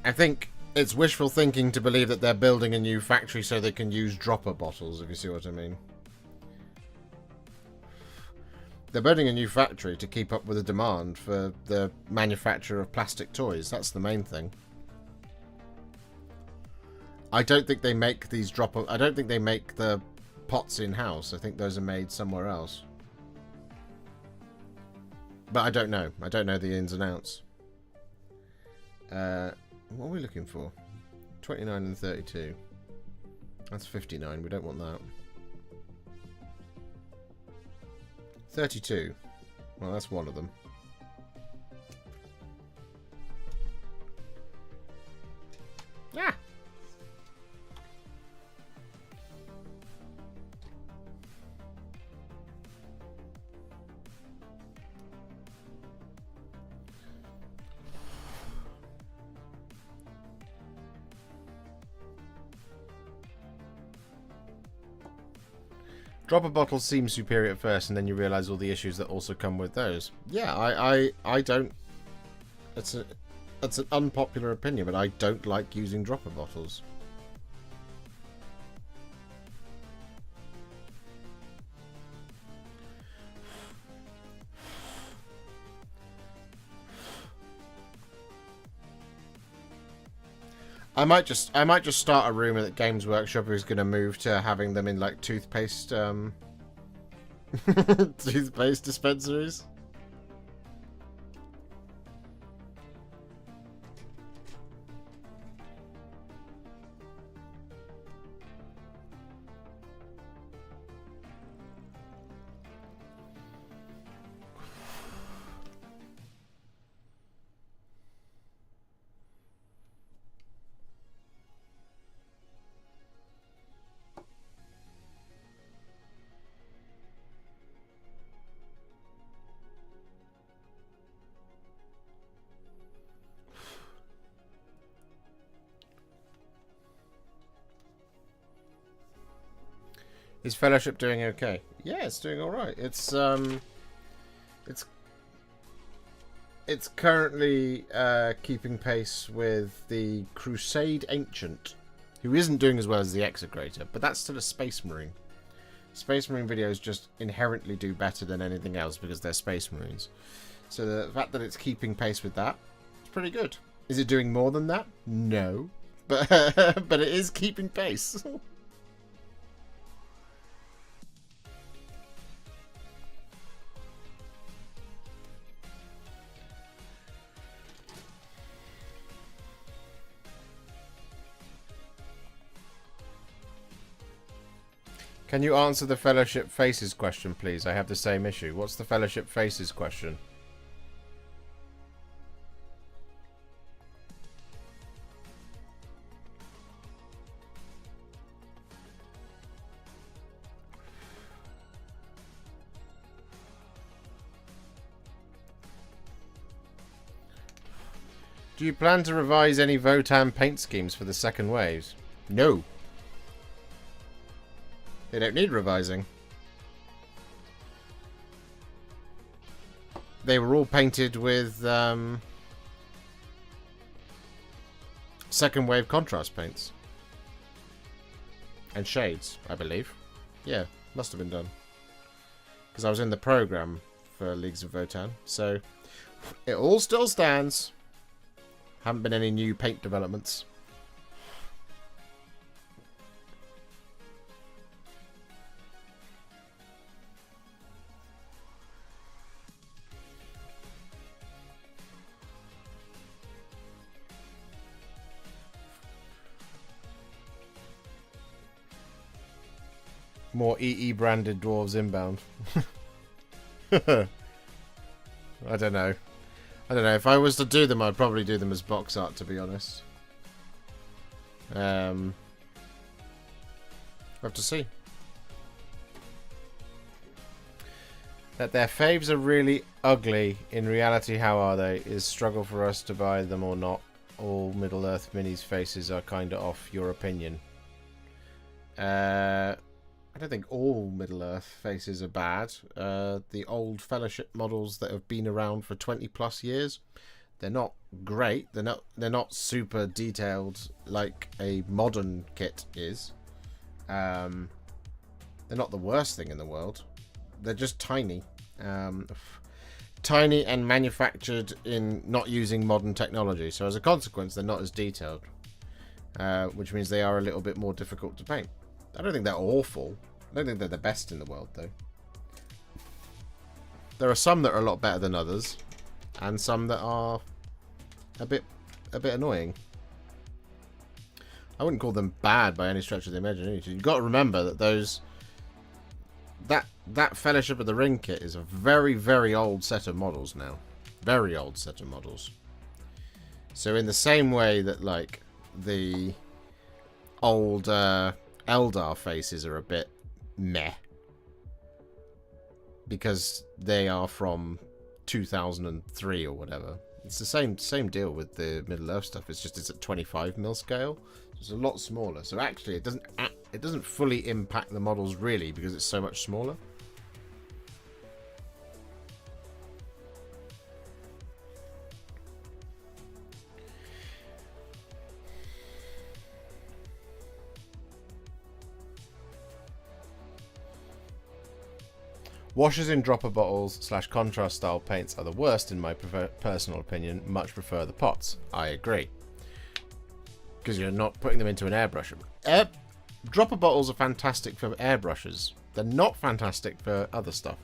I think it's wishful thinking to believe that they're building a new factory so they can use dropper bottles, if you see what I mean. They're building a new factory to keep up with the demand for the manufacture of plastic toys. That's the main thing. I don't think they make these dropper... I don't think they make the pots in-house. I think those are made somewhere else. But I don't know. I don't know the ins and outs. What are we looking for? 29 and 32. That's 59. We don't want that. 32. Well, that's one of them. Yeah. Dropper bottles seem superior at first, and then you realise all the issues that also come with those. Yeah, I don't. It's an unpopular opinion, but I don't like using dropper bottles. I might just start a rumour that Games Workshop is going to move to having them in like toothpaste toothpaste dispensaries. Is Fellowship doing okay? Yeah, it's doing all right. It's currently keeping pace with the Crusade Ancient, who isn't doing as well as the Execrator, but that's still a Space Marine. Space Marine videos just inherently do better than anything else because they're Space Marines. So the fact that it's keeping pace with that, it's pretty good. Is it doing more than that? No, but but it is keeping pace. Can you answer the Fellowship Faces question, please? I have the same issue. What's the Fellowship Faces question? Do you plan to revise any Votan paint schemes for the second waves? No. They don't need revising. They were all painted with second wave contrast paints. And shades, I believe. Yeah, must have been done. Because I was in the program for Leagues of Votan. So, it all still stands. Haven't been any new paint developments. More EE branded dwarves inbound. I don't know. I don't know. If I was to do them, I'd probably do them as box art, to be honest. We'll have to see. That their faves are really ugly. In reality, how are they? Is struggle for us to buy them or not? All Middle-earth minis' faces are kinda off. Your opinion? I don't think all Middle-earth faces are bad. The old Fellowship models that have been around for 20 plus years, they're not great. They're not super detailed like a modern kit is. They're not the worst thing in the world. They're just tiny. Tiny and manufactured in not using modern technology. So as a consequence, they're not as detailed. Which means they are a little bit more difficult to paint. I don't think they're awful. I don't think they're the best in the world, though. There are some that are a lot better than others, and some that are a bit annoying. I wouldn't call them bad by any stretch of the imagination. You've got to remember that that Fellowship of the Ring kit is a very, very old set of models now. Very old set of models. So in the same way that, like, the old Eldar faces are a bit meh. Because they are from 2003 or whatever. It's the same deal with the Middle-earth stuff. It's just it's at 25mm scale. It's a lot smaller. So actually it doesn't fully impact the models really because it's so much smaller. Washers in dropper bottles / contrast style paints are the worst in my personal opinion. Much prefer the pots. I agree. Because you're not putting them into an airbrush. Dropper bottles are fantastic for airbrushes. They're not fantastic for other stuff.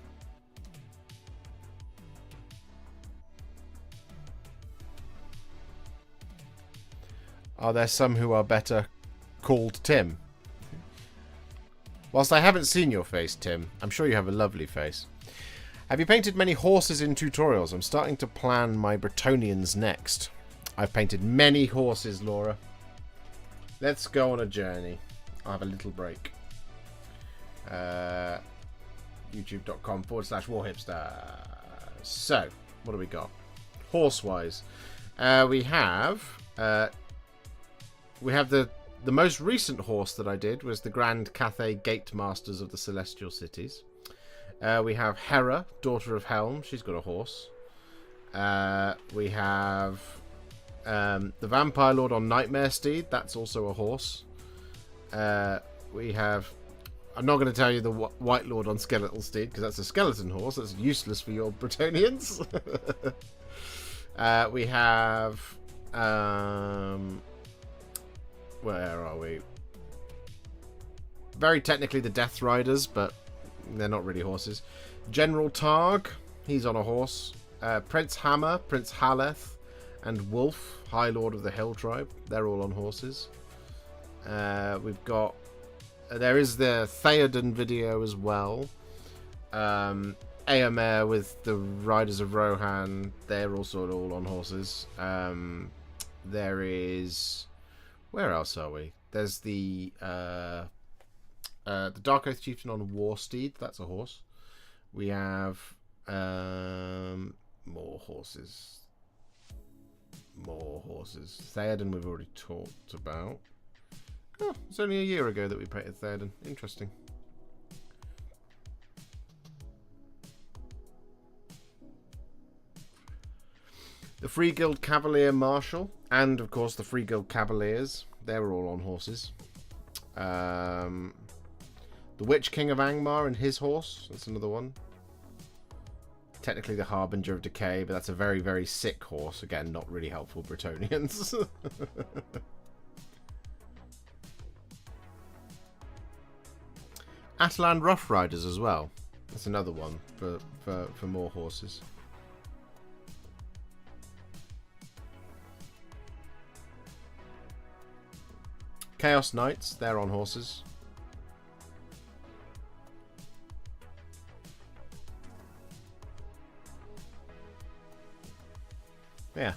Are there some who are better called Tim? Whilst I haven't seen your face, Tim, I'm sure you have a lovely face. Have you painted many horses in tutorials? I'm starting to plan my Bretonians next. I've painted many horses, Laura. Let's go on a journey. I'll have a little break. YouTube.com/Warhipster. So, what do we got? Horse-wise. We have the most recent horse that I did was the Grand Cathay Gate Masters of the Celestial Cities. We have Hera, Daughter of Helm. She's got a horse. We have the Vampire Lord on Nightmare Steed. That's also a horse. We have... I'm not going to tell you the White Lord on Skeletal Steed because that's a skeleton horse. That's useless for your Bretonians. We have... where are we? Very technically the Death Riders, but they're not really horses. General Targ, he's on a horse. Prince Hammer, Prince Haleth, and Wolf, High Lord of the Hill Tribe. They're all on horses. We've got... there is the Theoden video as well. Eomer with the Riders of Rohan. They're also all on horses. There is... where else are we? There's the Dark Oath Chieftain on War Steed. That's a horse. We have more horses. More horses. Theoden we've already talked about. Oh, it's only a year ago that we painted Theoden. Interesting. The Free Guild Cavalier Marshal, and of course the Free Guild Cavaliers. They were all on horses. The Witch King of Angmar and his horse. That's another one. Technically the Harbinger of Decay, but that's a very, very sick horse. Again, not really helpful Bretonians. Atalan Rough Riders as well. That's another one for more horses. Chaos Knights, they're on horses. Yeah.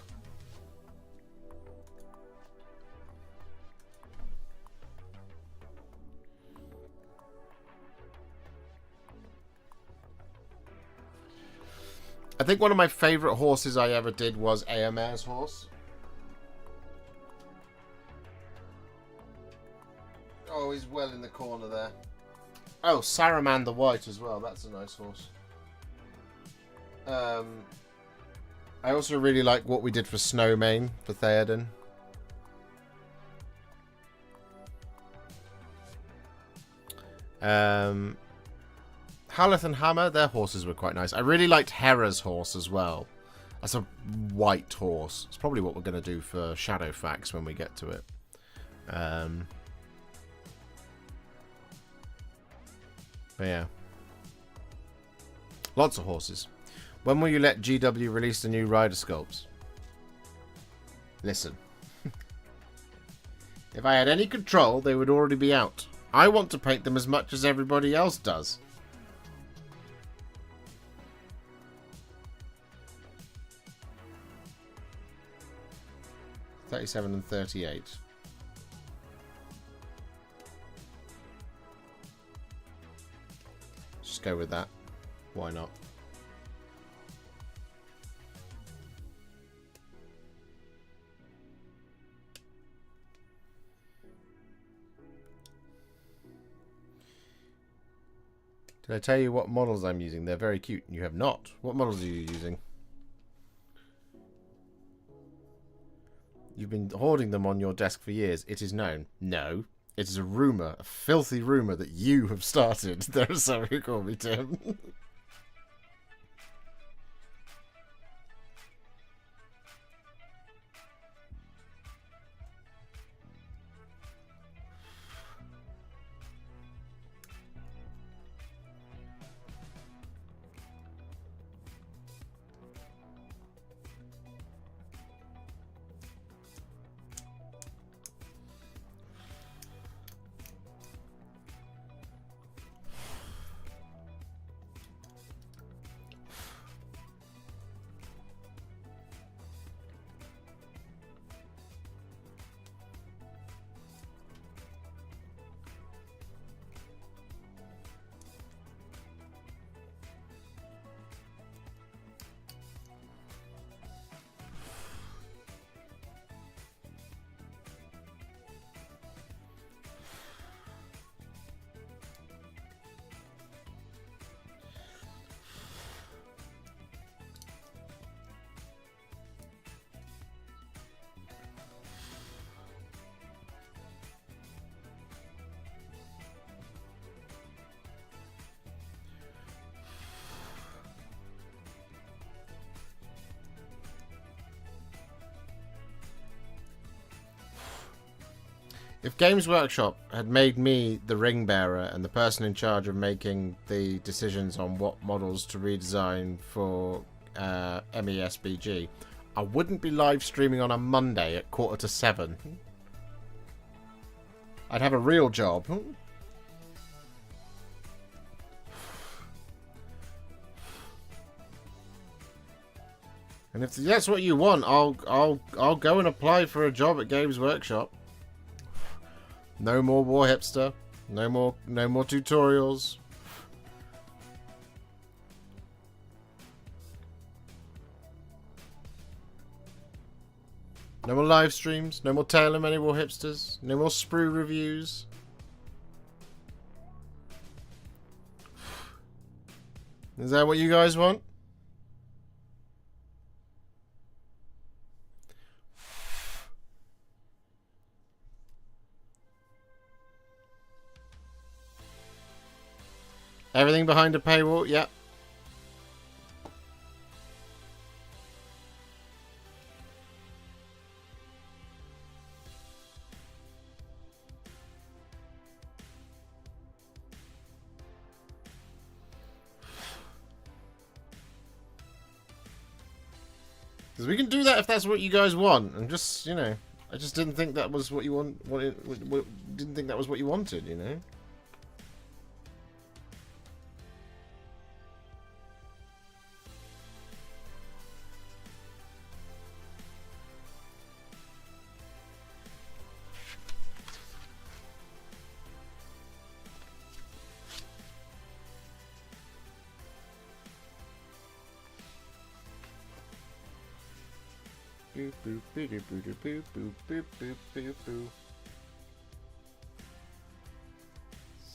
I think one of my favourite horses I ever did was Eomer's horse. Oh, he's well in the corner there. Oh, Saruman the White as well. That's a nice horse. I also really like what we did for Snowmane for Theoden. Haleth and Hammer, their horses were quite nice. I really liked Hera's horse as well. That's a white horse. It's probably what we're going to do for Shadowfax when we get to it. But yeah. Lots of horses. When will you let GW release the new rider sculpts? Listen. If I had any control, they would already be out. I want to paint them as much as everybody else does. 37 and 38. Just go with that. Why not? Did I tell you what models I'm using? They're very cute. You have not. What models are you using? You've been hoarding them on your desk for years. It is known. No. It is a rumour. A filthy rumour that you have started. There's somebody who called me Tim. If Games Workshop had made me the ring bearer and the person in charge of making the decisions on what models to redesign for MESBG, I wouldn't be live streaming on a Monday at 6:45. I'd have a real job. And if that's what you want, I'll go and apply for a job at Games Workshop. No more Warhipster. No more tutorials. No more live streams. No more Tale of Many Warhipsters. No more sprue reviews. Is that what you guys want? Everything behind a paywall, yep. Because we can do that if that's what you guys want. And just, you know, I just didn't think that was what you didn't think that was what you wanted, you know?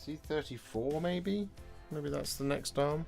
C-34 maybe? Maybe that's the next arm.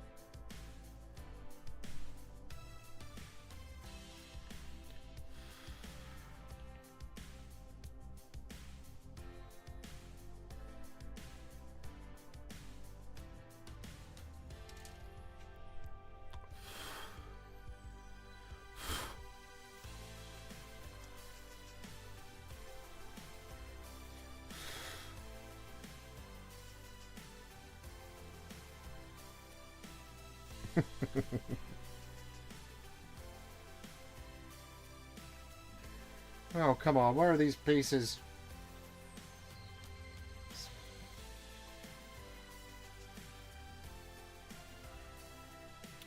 Oh, come on. Where are these pieces?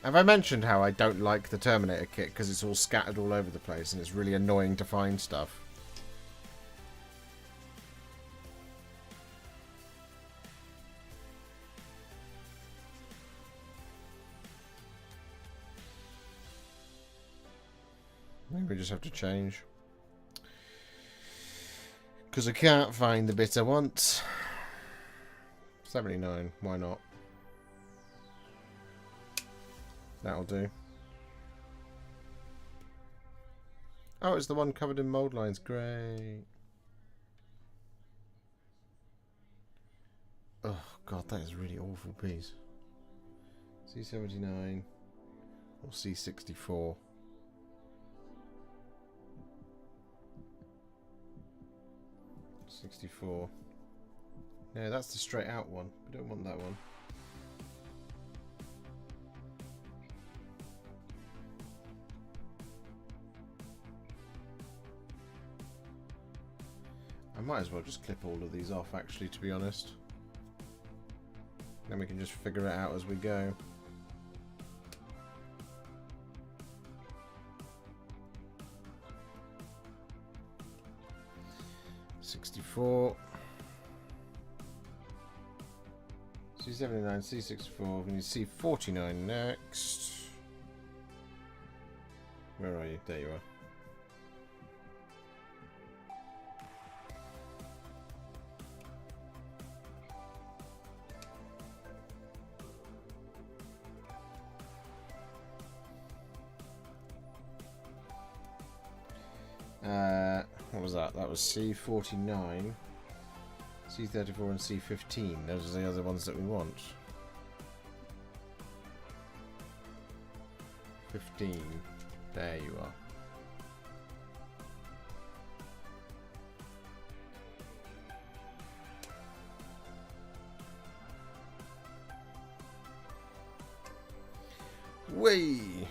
Have I mentioned how I don't like the Terminator kit because it's all scattered all over the place and it's really annoying to find stuff? we just have to change. Because I can't find the bit I want. 79, why not? That'll do. Oh, it's the one covered in mold lines. Great. Oh, God, that is a really awful piece. C79 or C64. '64. No, that's the straight out one. We don't want that one. I might as well just clip all of these off, actually, to be honest. Then we can just figure it out as we go. '64. C79, C64. We need C49 next. Where are you? There you are. What was that? That was C49, C34 and C15. Those are the other ones that we want. 15. There you are. Whee!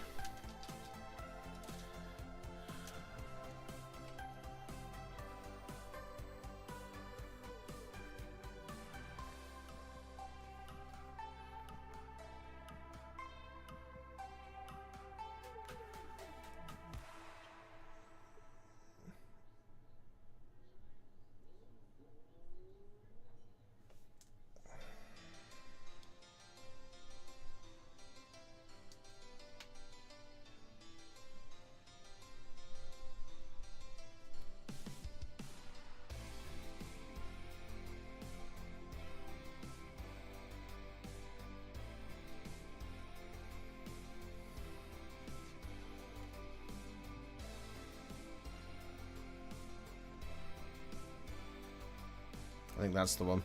I think that's the one.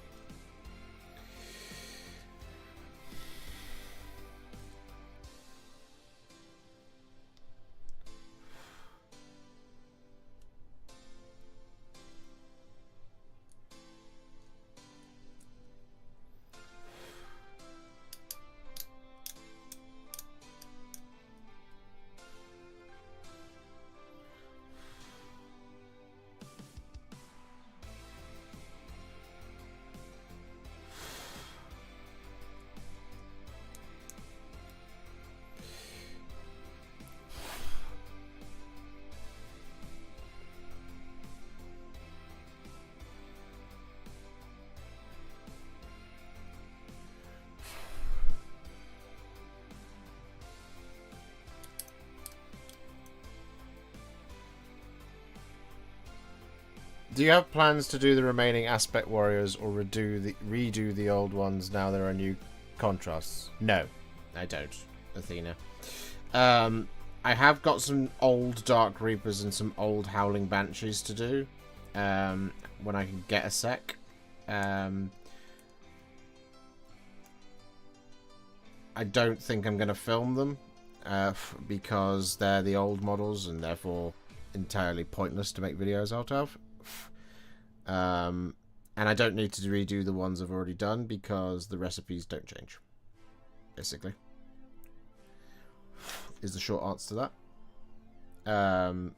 Do you have plans to do the remaining Aspect Warriors or redo the old ones now there are new contrasts? No, I don't, Athena. I have got some old Dark Reapers and some old Howling Banshees to do when I can get a sec. I don't think I'm going to film them because they're the old models and therefore entirely pointless to make videos out of. And I don't need to redo the ones I've already done because the recipes don't change, basically, is the short answer to that.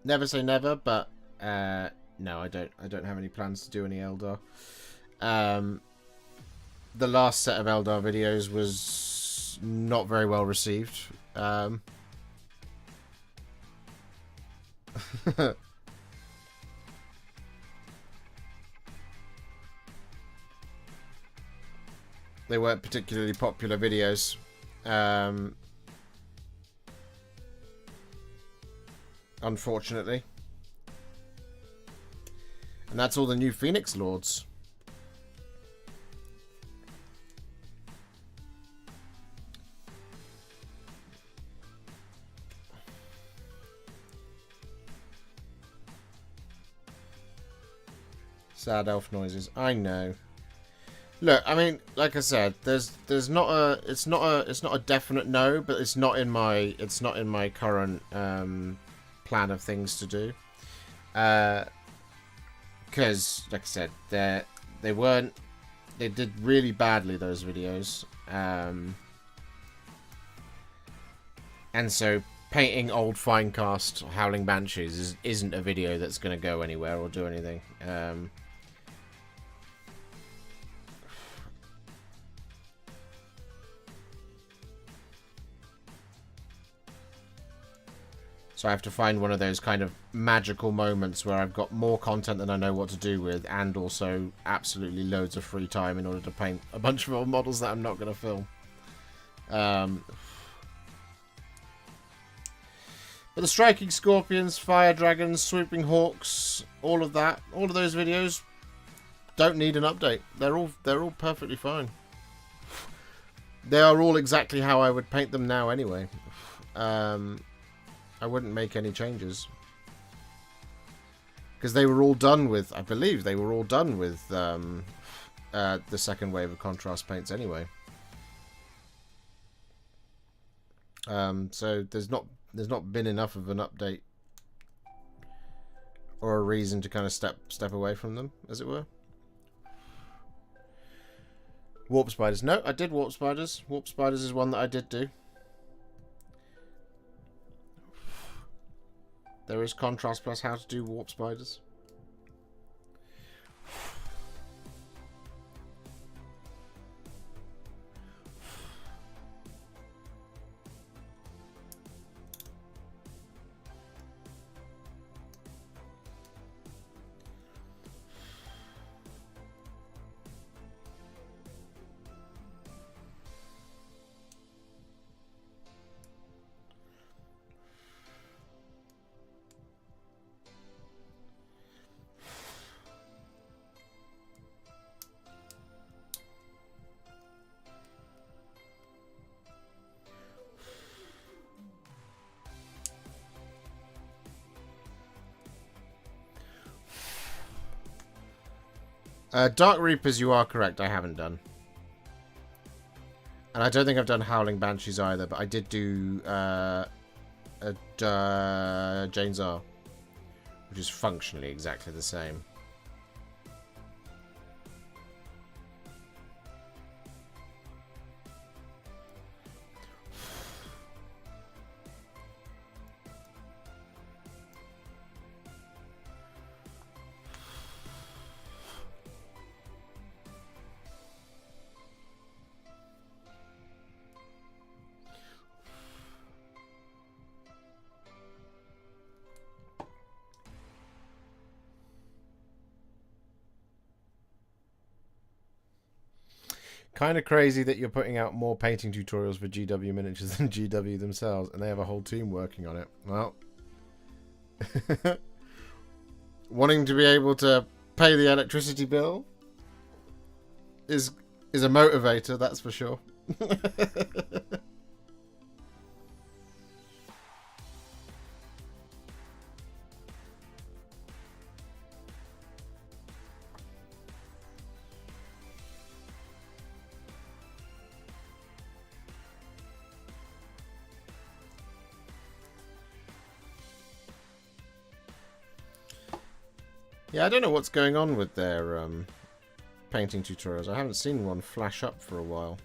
Never say never, but no, I don't have any plans to do any Eldar. The last set of Eldar videos was not very well received. They weren't particularly popular videos. unfortunately. And that's all the new Phoenix Lords. Sad elf noises. I know. Look, I mean, like I said, there's not a it's not a definite no, but it's not in my current plan of things to do. Because like I said, they did really badly, those videos. And so painting old Finecast Howling Banshees isn't a video that's going to go anywhere or do anything. So I have to find one of those kind of magical moments where I've got more content than I know what to do with, and also absolutely loads of free time in order to paint a bunch of old models that I'm not going to film. But the Striking Scorpions, Fire Dragons, Swooping Hawks, all of those videos don't need an update. They're all perfectly fine. They are all exactly how I would paint them now anyway. I wouldn't make any changes. Because they were all done with, I believe they were all done with the second wave of contrast paints anyway. So there's not been enough of an update or a reason to kind of step away from them, as it were. Warp Spiders. No, I did Warp Spiders. Warp Spiders is one that I did do. There is Contrast Plus how to do Warp Spiders. Dark Reapers, you are correct, I haven't done. And I don't think I've done Howling Banshees either, but I did do Jane Czar, which is functionally exactly the same. Kind of crazy that you're putting out more painting tutorials for GW miniatures than GW themselves, and they have a whole team working on it. Well, wanting to be able to pay the electricity bill is a motivator, that's for sure. Yeah, I don't know what's going on with their painting tutorials. I haven't seen one flash up for a while.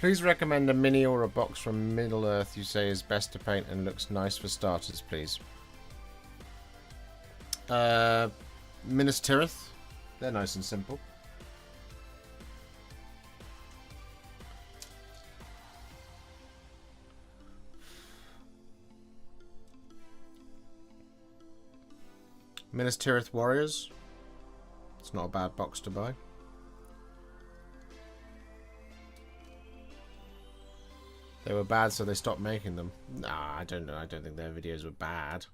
Please recommend a mini or a box from Middle Earth you say is best to paint and looks nice for starters, please. Minas Tirith. They're nice and simple. Minas Tirith Warriors. It's not a bad box to buy. They were bad, so they stopped making them. Nah, I don't know. I don't think their videos were bad.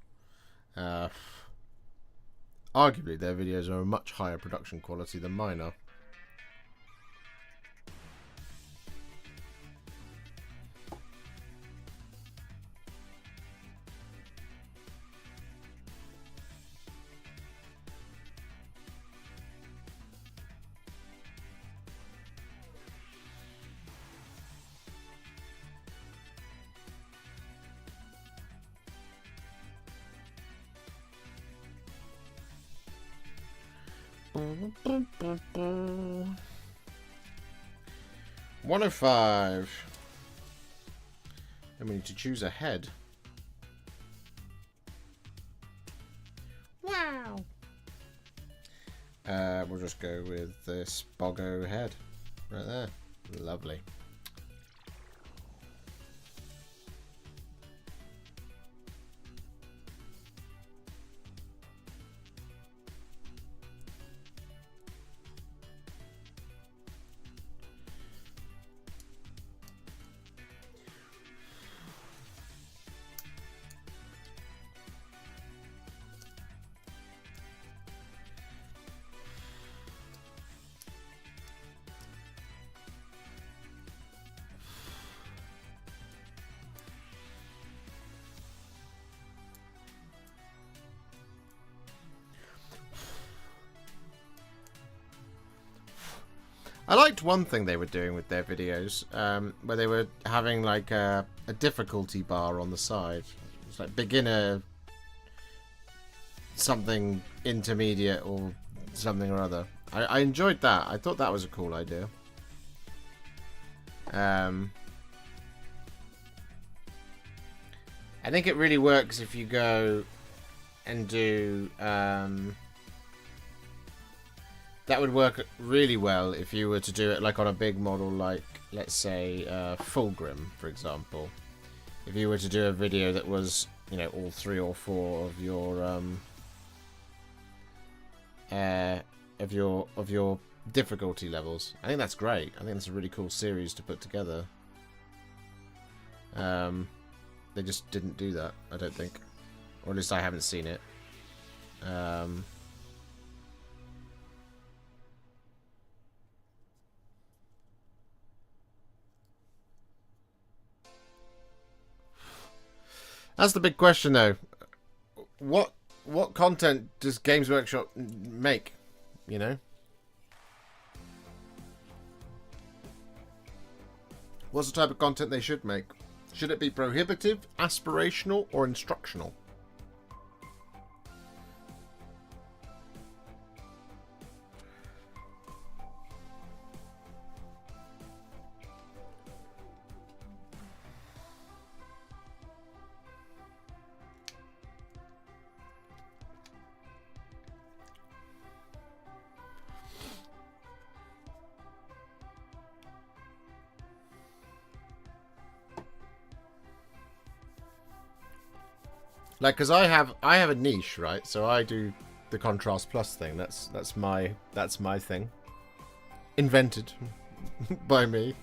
Arguably, their videos are a much higher production quality than mine are. $105. And we need to choose a head. Wow. We'll just go with this Boggo head right there. Lovely. I liked one thing they were doing with their videos, where they were having like a difficulty bar on the side. It's like beginner, something intermediate, or something or other. I enjoyed that. I thought that was a cool idea. I think it really works if you go and do... that would work really well if you were to do it like on a big model, like let's say Fulgrim, for example. If you were to do a video that was, you know, all 3 or 4 of your difficulty levels. I think that's great. I think that's a really cool series to put together. They just didn't do that, I don't think, or at least I haven't seen it. That's the big question, though. What content does Games Workshop make? You know, what's the type of content they should make? Should it be prohibitive, aspirational, or instructional? Like, because I have a niche, right? So I do the contrast plus thing. That's my thing. Invented by me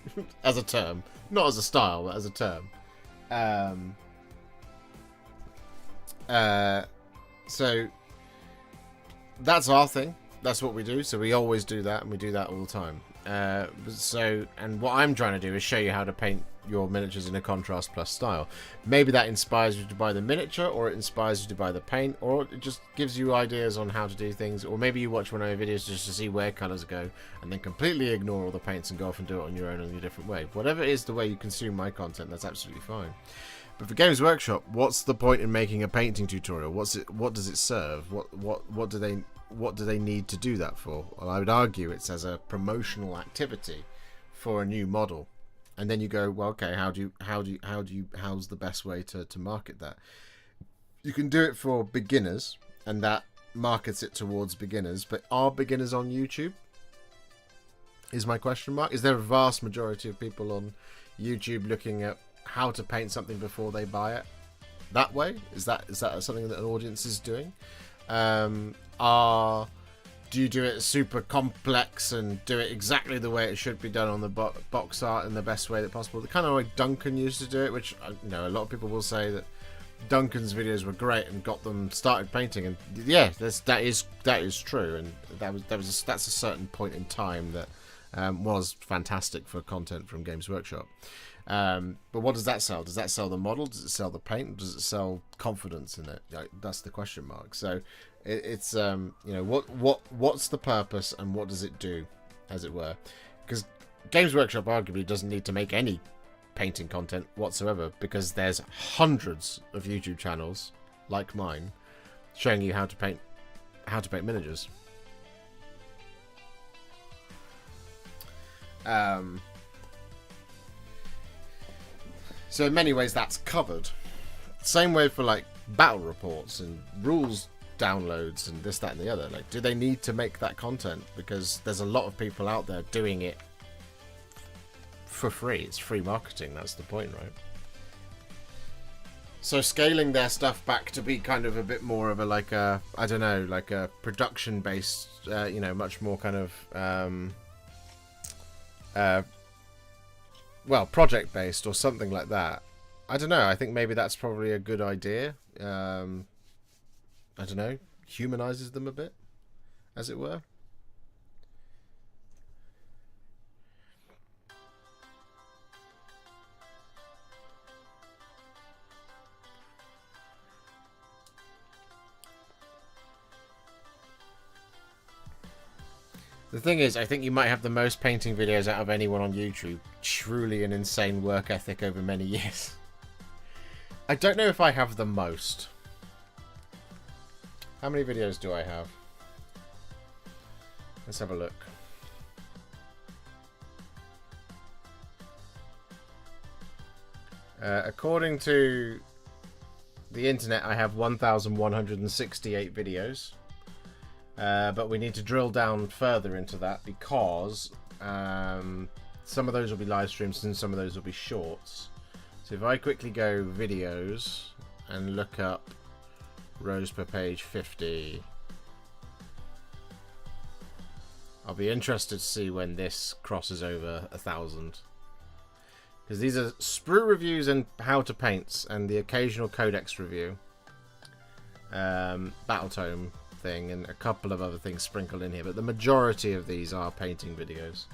as a term, not as a style, but as a term. So that's our thing. That's what we do. So we always do that, and we do that all the time. And what I'm trying to do is show you how to paint your miniatures in a contrast plus style. Maybe that inspires you to buy the miniature, or it inspires you to buy the paint, or it just gives you ideas on how to do things, or maybe you watch one of my videos just to see where colours go and then completely ignore all the paints and go off and do it on your own in a different way. Whatever is the way you consume my content, that's absolutely fine. But for Games Workshop, what's the point in making a painting tutorial? What does it serve? What do they need to do that for? Well, I would argue it's as a promotional activity for a new model. And then you go, well, okay, how's the best way to market that? You can do it for beginners, and that markets it towards beginners. But are beginners on YouTube? Is my question mark. Is there a vast majority of people on YouTube looking at how to paint something before they buy it that way? Is that something that an audience is doing? Do you do it super complex and do it exactly the way it should be done on the box art in the best way that possible? The kind of way Duncan used to do it, which a lot of people will say that Duncan's videos were great and got them started painting, and yeah, that is true, and that's a certain point in time that was fantastic for content from Games Workshop. But what does that sell? Does that sell the model? Does it sell the paint? Does it sell confidence in it? That's the question mark. So it's what's the purpose and what does it do, as it were? Because Games Workshop arguably doesn't need to make any painting content whatsoever, because there's hundreds of YouTube channels like mine showing you how to paint miniatures. So in many ways that's covered. Same way for like battle reports and rules downloads and this, that and the other. Like, do they need to make that content? Because there's a lot of people out there doing it for free. It's free marketing, that's the point, right? So scaling their stuff back to be kind of a bit more of a like a production based much more kind of project based or something like that. I don't know. I think maybe that's probably a good idea. I don't know. Humanizes them a bit, as it were. The thing is, I think you might have the most painting videos out of anyone on YouTube. Truly an insane work ethic over many years. I don't know if I have the most. How many videos do I have? Let's have a look. According to the internet, I have 1,168 videos. But we need to drill down further into that, because some of those will be live streams and some of those will be shorts. So if I quickly go videos and look up rows per page 50, I'll be interested to see when this crosses over 1,000. Because these are sprue reviews and how to paints and the occasional codex review, battle tome thing, and a couple of other things sprinkled in here, but the majority of these are painting videos.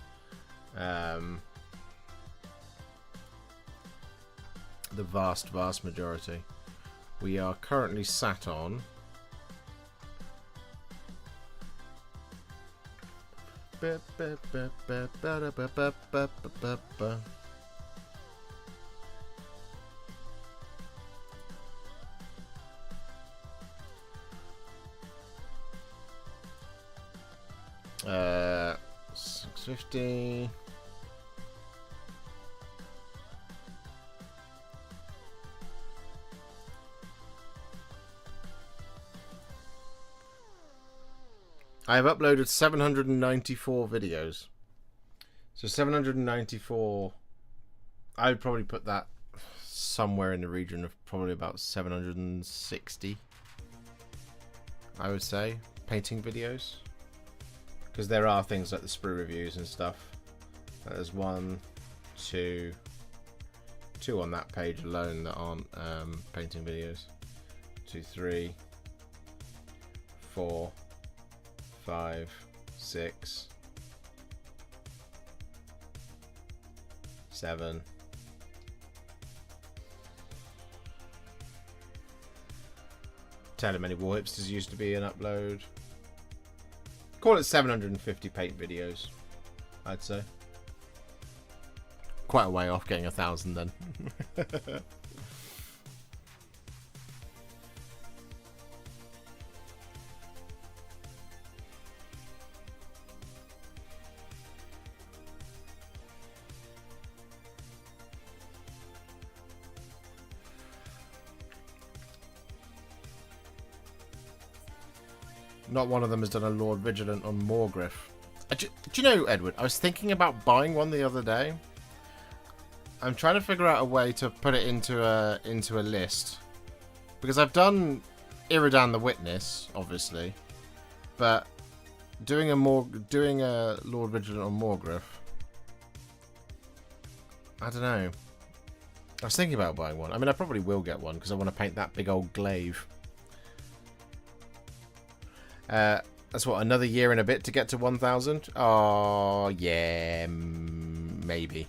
The vast majority. We are currently sat on 650. I have uploaded 794 videos. So 794, I would probably put that somewhere in the region of probably about 760, I would say, painting videos. Because there are things like the sprue reviews and stuff. There's one, two on that page alone that aren't painting videos. 2, 3, 4, 5, 6, 7. Tell how many Warhipsters used to be an upload. Call it 750 paint videos, I'd say. Quite a way off getting 1,000 then. Not one of them has done a Lord Vigilant on Morgriff. Do you know, Edward, I was thinking about buying one the other day. I'm trying to figure out a way to put it into a list. Because I've done Iridan the Witness, obviously. But doing a Lord Vigilant on Morgriff, I don't know. I was thinking about buying one. I mean, I probably will get one because I want to paint that big old glaive. That's what, another year and a bit to get to 1,000? Oh, yeah, maybe.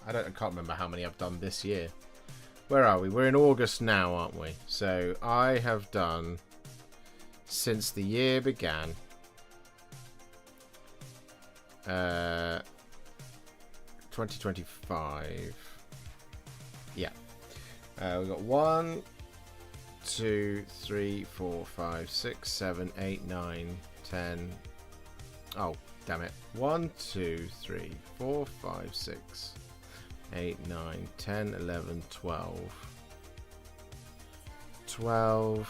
I can't remember how many I've done this year. Where are we? We're in August now, aren't we? So I have done, since the year began, 2025. Yeah. We've got 1, 2, 3, 4, 5, 6, 7, 8, 9, 10. Oh, damn it. 1, 2, 3, 4, 5, 6, 8, 9, 10, 11, 12. 12.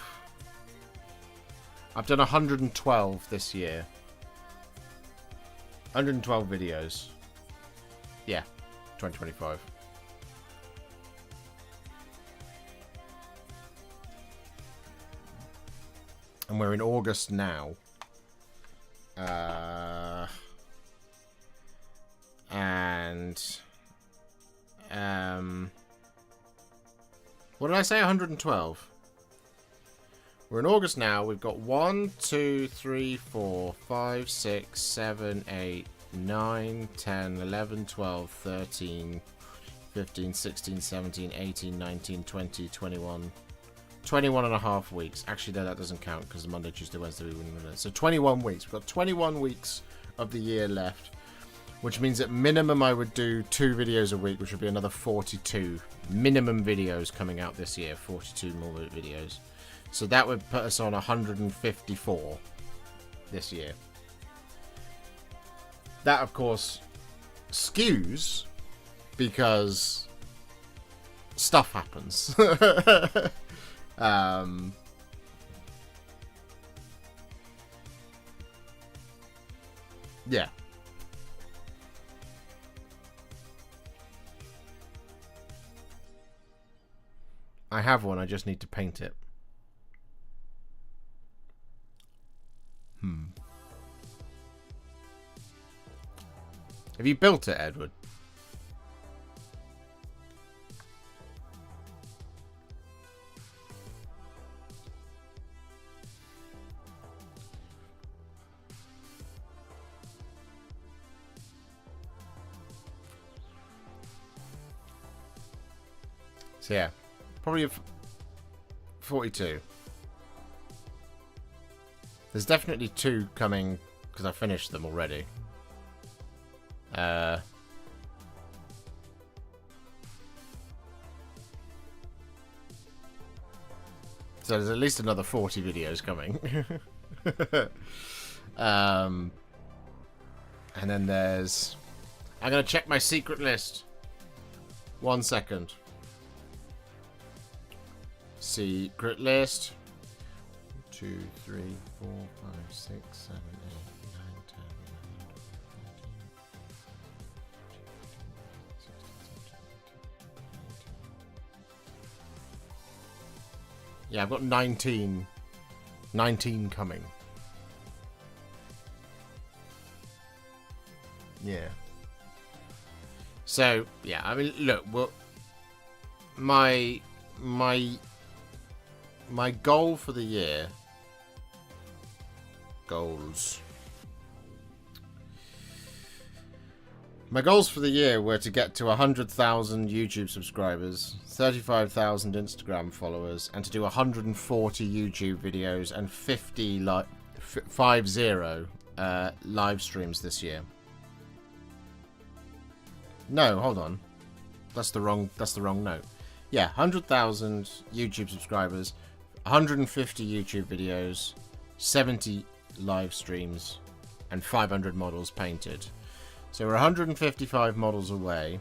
I've done 112 this year. 112 videos. Yeah, 2025. And we're in August now. What did I say? 112. We're in August now. We've got 1, 2, 3, 4, 5, 6, 7, 8, 9, 10, 11, 12, 13, 15, 16, 17, 18, 19, 20, 21. 21 and a half weeks. Actually, no, that doesn't count because Monday, Tuesday, Wednesday, we wouldn't. So 21 weeks. We've got 21 weeks of the year left, which means at minimum I would do 2 videos a week, which would be another 42 minimum videos coming out this year. 42 more videos. So that would put us on 154 this year. That, of course, skews because stuff happens. Yeah. I have one, I just need to paint it. Have you built it, Edward? So yeah, probably 42. There's definitely 2 coming because I finished them already. So there's at least another 40 videos coming. And then there's... I'm going to check my secret list. 1 second. Secret list. 2, 3, 4, 5, 6, 7, 8, 9, 10, 11, 12, 13, 14, 15, 16, 17, 18. Yeah, I've got 19 coming. Yeah. So, yeah, I mean, look, well, my goal for the year... My goals for the year were to get to 100,000 YouTube subscribers, 35,000 Instagram followers, and to do 140 YouTube videos and 50 live streams this year. No, hold on. That's the wrong note. Yeah, 100,000 YouTube subscribers, 150 YouTube videos, 70 live streams, and 500 models painted. So we're 155 models away.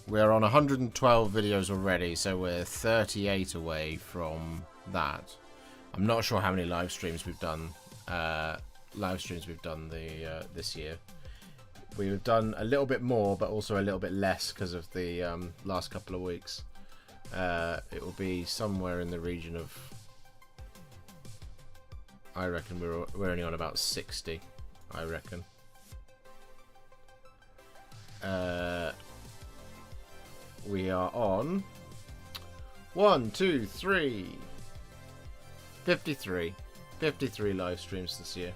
We're on 112 videos already, so we're 38 away from that. I'm not sure how many live streams we've done. live streams we've done this year. We've done a little bit more, but also a little bit less because of the last couple of weeks. It will be somewhere in the region of, I reckon we're only on about 60. I reckon. We are on 1, 2, 3, 53 live streams this year,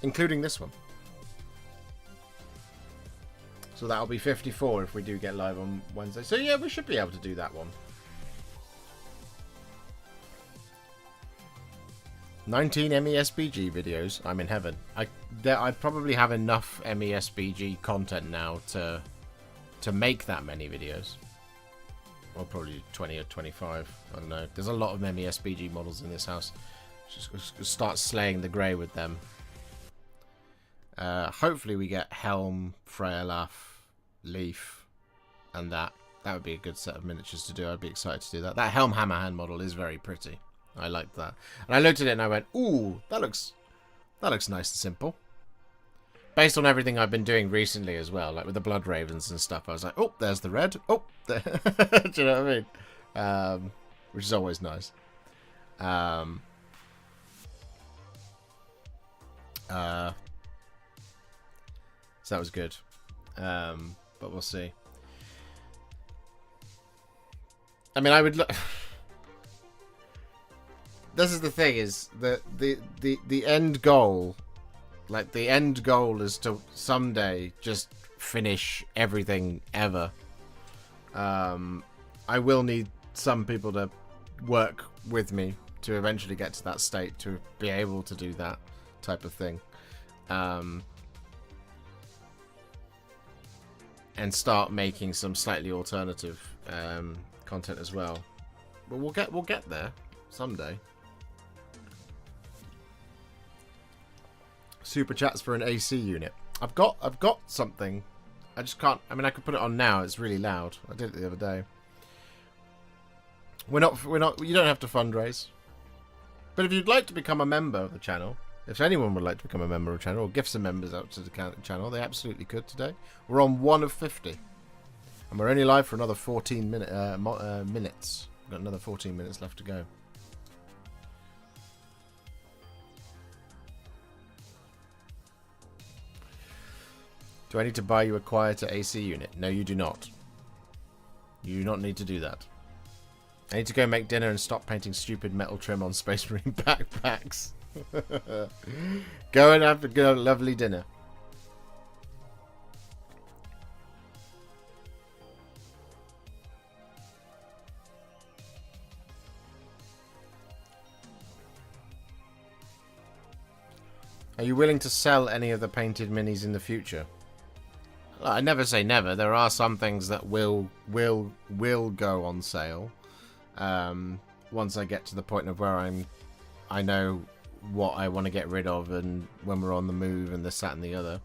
including this one. So that'll be 54 if we do get live on Wednesday. So yeah, we should be able to do that one. 19 MESBG videos. I'm in heaven. I probably have enough MESBG content now to make that many videos. Or probably 20 or 25. I don't know. There's a lot of MESBG models in this house. Just start slaying the grey with them. Hopefully we get Helm, Freylaf, Leaf, and that. That would be a good set of miniatures to do. I'd be excited to do that. That Helm Hammerhand model is very pretty. I like that. And I looked at it and I went, ooh, that looks nice and simple. Based on everything I've been doing recently as well, like with the Blood Ravens and stuff, I was like, oh, there's the red. Oh, there. Do you know what I mean? Which is always nice. So that was good. But we'll see. I mean, I would look... This is the thing, is that the end goal, like the end goal is to someday just finish everything ever. I will need some people to work with me to eventually get to that state, to be able to do that type of thing. And start making some slightly alternative content as well. But we'll get there someday. Super chats for an AC unit. I've got something. I just can't. I mean, I could put it on now. It's really loud. I did it the other day. We're not. You don't have to fundraise. But if you'd like to become a member of the channel, if anyone would like to become a member of the channel or give some members out to the channel, they absolutely could today. We're on 1 of 50, and we're only live for another 14 minutes. We've got another 14 minutes left to go. Do I need to buy you a quieter AC unit? No, you do not. You do not need to do that. I need to go make dinner and stop painting stupid metal trim on Space Marine backpacks. Go and have a lovely dinner. Are you willing to sell any of the painted minis in the future? I never say never. There are some things that will go on sale. Once I get to the point of where I know what I want to get rid of, and when we're on the move and this, that, and the other.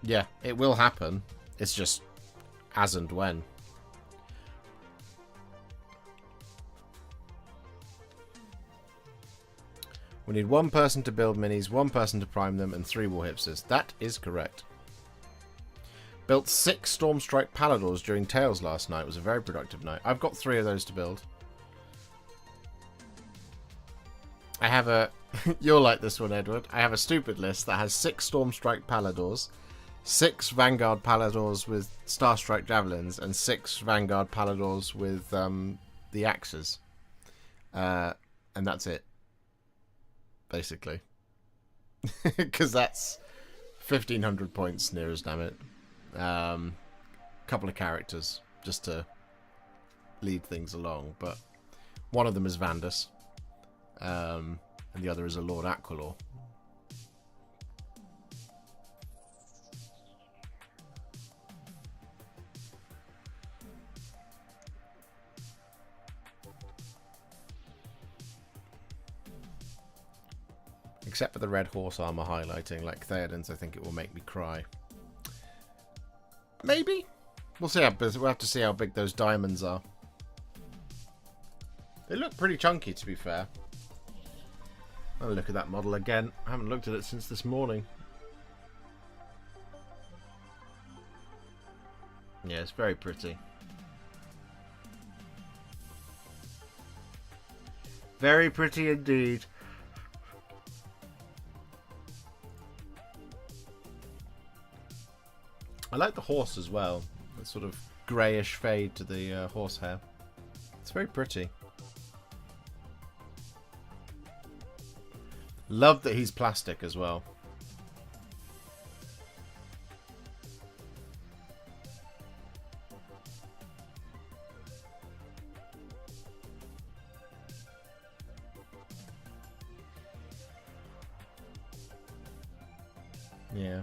Yeah, it will happen. It's just as and when. We need 1 person to build minis, 1 person to prime them, and 3 Warhipsters. That is correct. Built 6 Stormstrike Paladors during Tales last night. It was a very productive night. I've got 3 of those to build. I have a... You'll like this one, Edward. I have a stupid list that has 6 Stormstrike Paladors, 6 Vanguard Paladors with Starstrike Javelins, and 6 Vanguard Paladors with the axes. And that's it. Basically. Because that's 1,500 points near as damn it. Couple of characters just to lead things along, but one of them is Vandus, and the other is a Lord Aquilor. Except for the red horse armor highlighting, like Theoden's, I think it will make me cry. Maybe. We'll see. We'll have to see how big those diamonds are. They look pretty chunky, to be fair. I'll look at that model again. I haven't looked at it since this morning. Yeah, it's very pretty. Very pretty indeed. I like the horse as well. The sort of greyish fade to the horsehair. It's very pretty. Love that he's plastic as well. Yeah.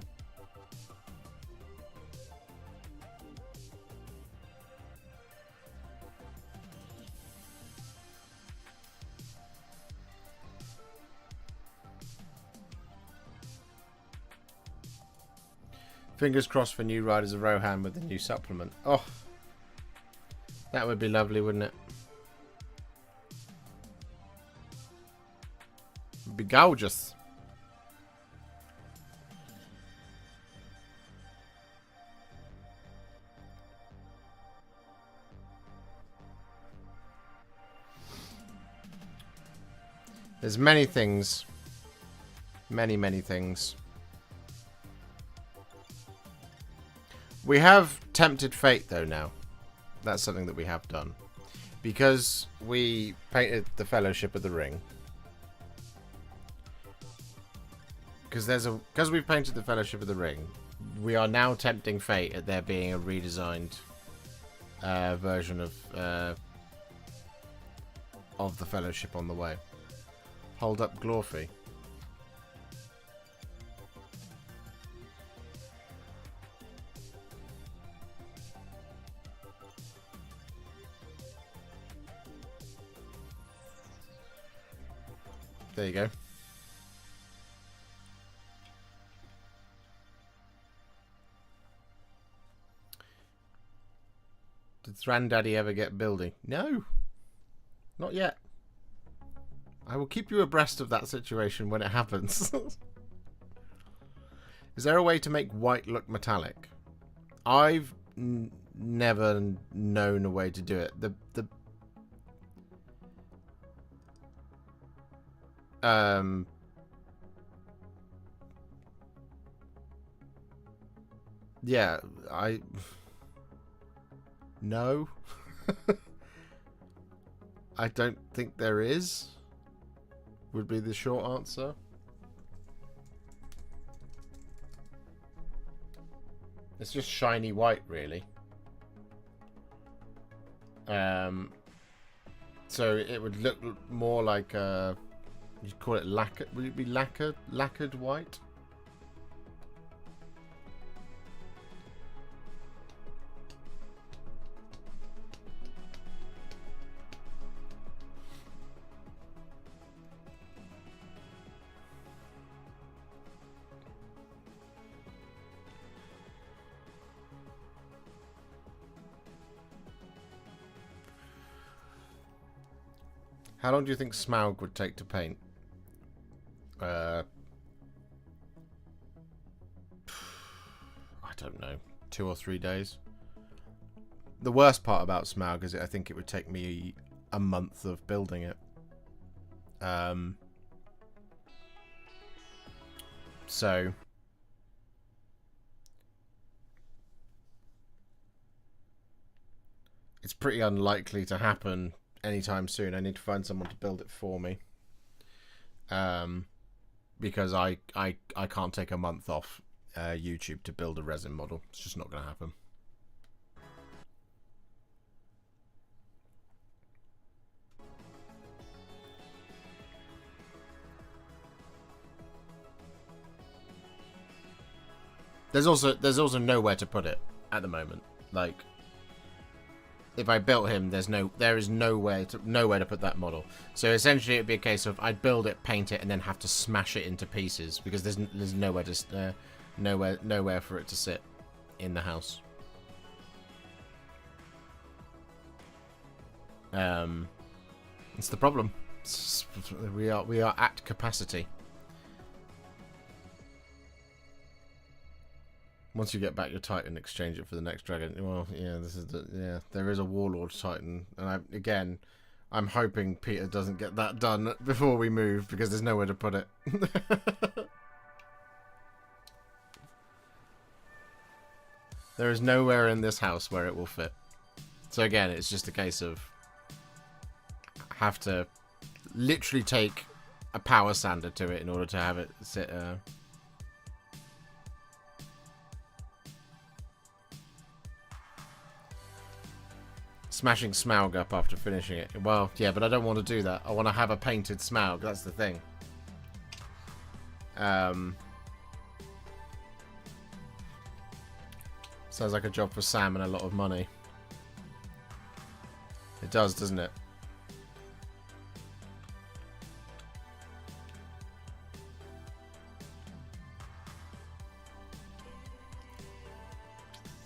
Fingers crossed for new riders of Rohan with the new supplement. Oh, that would be lovely, wouldn't it? It'd be gorgeous. There's many things. Many things. We have tempted fate, though, now. That's something that we have done. Because we painted the Fellowship of the Ring. Because we've painted the Fellowship of the Ring, we are now tempting fate at there being a redesigned version of the Fellowship on the way. Hold up Glorfy. There you go. Did Granddaddy ever get building? No. Not yet. I will keep you abreast of that situation when it happens. Is there a way to make white look metallic? I've never known a way to do it. Yeah, no. I don't think there is, would be the short answer. It's just shiny white, really. So it would look more like a... You'd call it lacquer. Would it be lacquered white? How long do you think Smaug would take to paint? I don't know, 2 or 3 days. The worst part about Smaug is I think it would take me a month of building it. So it's pretty unlikely to happen anytime soon. I need to find someone to build it for me. Because I can't take a month off YouTube to build a resin model. It's just not going to happen. There's also nowhere to put it at the moment. Like, if I built him, there is nowhere to put that model. So essentially, it'd be a case of I'd build it, paint it, and then have to smash it into pieces because there's nowhere to nowhere for it to sit in the house. It's the problem. We are at capacity. Once you get back your Titan, exchange it for the next dragon. Well, yeah, there is a Warlord Titan, and I'm hoping Peter doesn't get that done before we move because there's nowhere to put it. There is nowhere in this house where it will fit. So again, it's just a case of have to literally take a power sander to it in order to have it sit. Smashing Smaug up after finishing it. Well, yeah, but I don't want to do that. I want to have a painted Smaug. That's the thing. Sounds like a job for Sam and a lot of money. It does, doesn't it?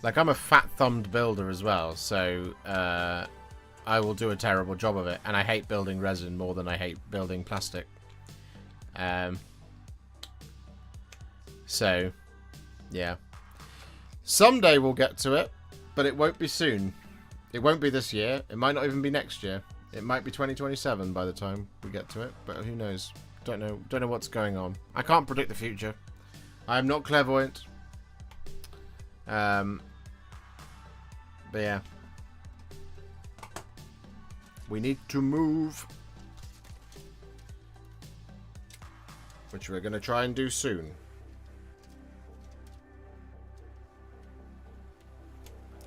Like, I'm a fat-thumbed builder as well, so I will do a terrible job of it. And I hate building resin more than I hate building plastic. So, yeah. Someday we'll get to it, but it won't be soon. It won't be this year. It might not even be next year. It might be 2027 by the time we get to it, but who knows? Don't know what's going on. I can't predict the future. I am not clairvoyant. But yeah. We need to move. Which we're going to try and do soon.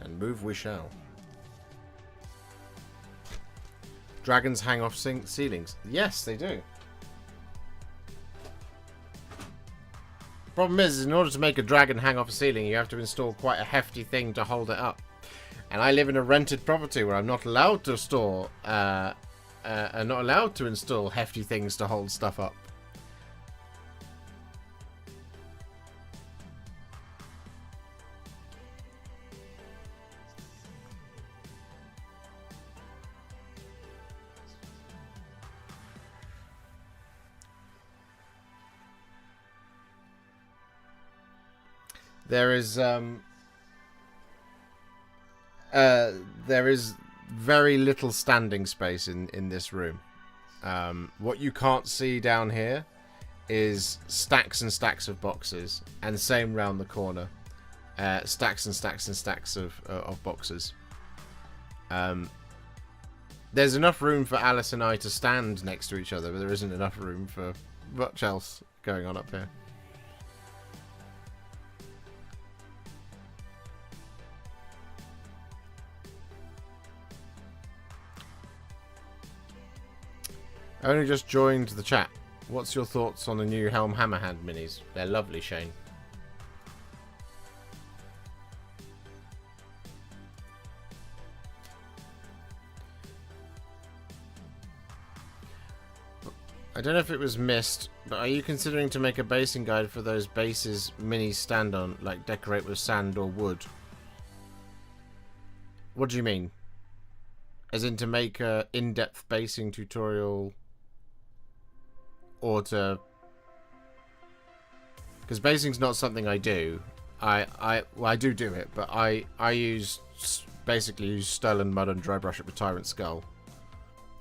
And move we shall. Dragons hang off ceilings. Yes, they do. Problem is, in order to make a dragon hang off a ceiling, you have to install quite a hefty thing to hold it up. And I live in a rented property where I'm not allowed to store, not allowed to install hefty things to hold stuff up. There is very little standing space in this room. What you can't see down here is stacks and stacks of boxes, and same round the corner, stacks and stacks and stacks of boxes. There's enough room for Alice and I to stand next to each other, but there isn't enough room for much else going on up here. I only just joined the chat. What's your thoughts on the new Helm Hammerhand minis? They're lovely, Shane. I don't know if it was missed, but are you considering to make a basing guide for those bases minis stand on, like decorate with sand or wood? What do you mean? As in to make a in-depth basing tutorial, or to... Because basing's not something I do. Well, I do it, but I basically use stolen mud and dry brush it with Tyrant Skull.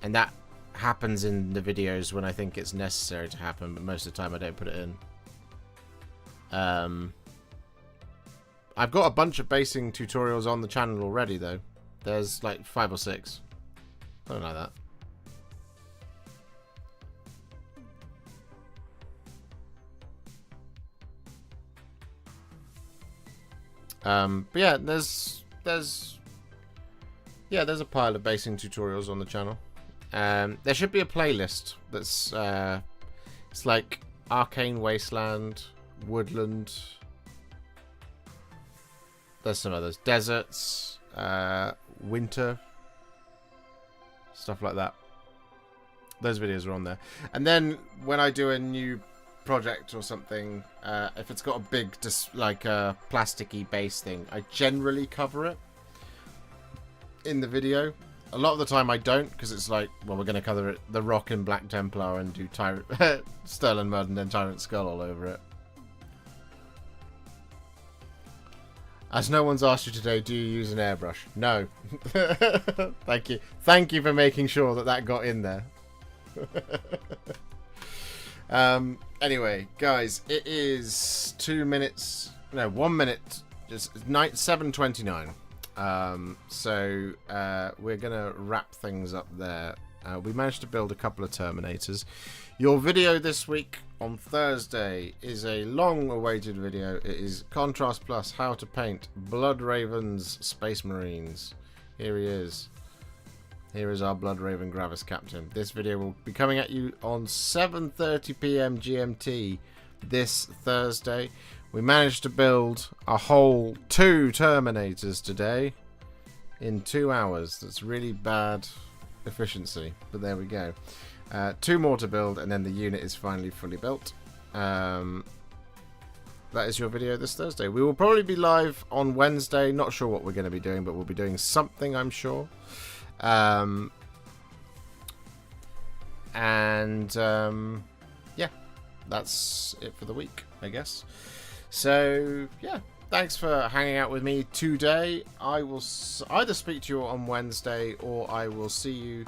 And that happens in the videos when I think it's necessary to happen, but most of the time I don't put it in. I've got a bunch of basing tutorials on the channel already, though. There's like 5 or 6. Something like that. But yeah, there's a pile of basing tutorials on the channel. There should be a playlist that's it's like Arcane Wasteland, Woodland. There's some others. Deserts, Winter, stuff like that. Those videos are on there. And then when I do a new project or something, if it's got a big, just like a plasticky base thing, I generally cover it in the video. A lot of the time I don't, because it's like, well, we're going to cover it, the Rock and Black Templar and do Sterling Mud and then Tyrant Skull all over it. As no one's asked you today, do you use an airbrush? No. Thank you. Thank you for making sure that that got in there. Anyway, guys, it is 2 minutes, no, 1 minute, just 7:29. So we're gonna wrap things up there. We managed to build a couple of Terminators. Your video this week on Thursday is a long-awaited video. It is Contrast Plus How to Paint Blood Ravens Space Marines. Here he is. Here is our Blood Raven Gravis Captain. This video will be coming at you on 7:30 PM GMT this Thursday. We managed to build a whole 2 Terminators today in 2 hours. That's really bad efficiency, but there we go. 2 more to build, and then the unit is finally fully built. That is your video this Thursday. We will probably be live on Wednesday. Not sure what we're going to be doing, but we'll be doing something, I'm sure. Yeah, that's it for the week, I guess. So, yeah, thanks for hanging out with me today. I will either speak to you on Wednesday, or I will see you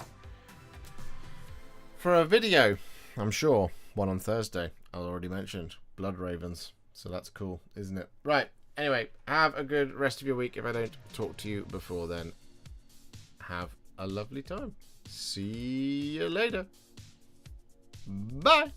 for a video, I'm sure. One on Thursday, I already mentioned. Blood Ravens. So that's cool, isn't it? Right, anyway, have a good rest of your week. If I don't talk to you before then, have a lovely time. See you later. Bye.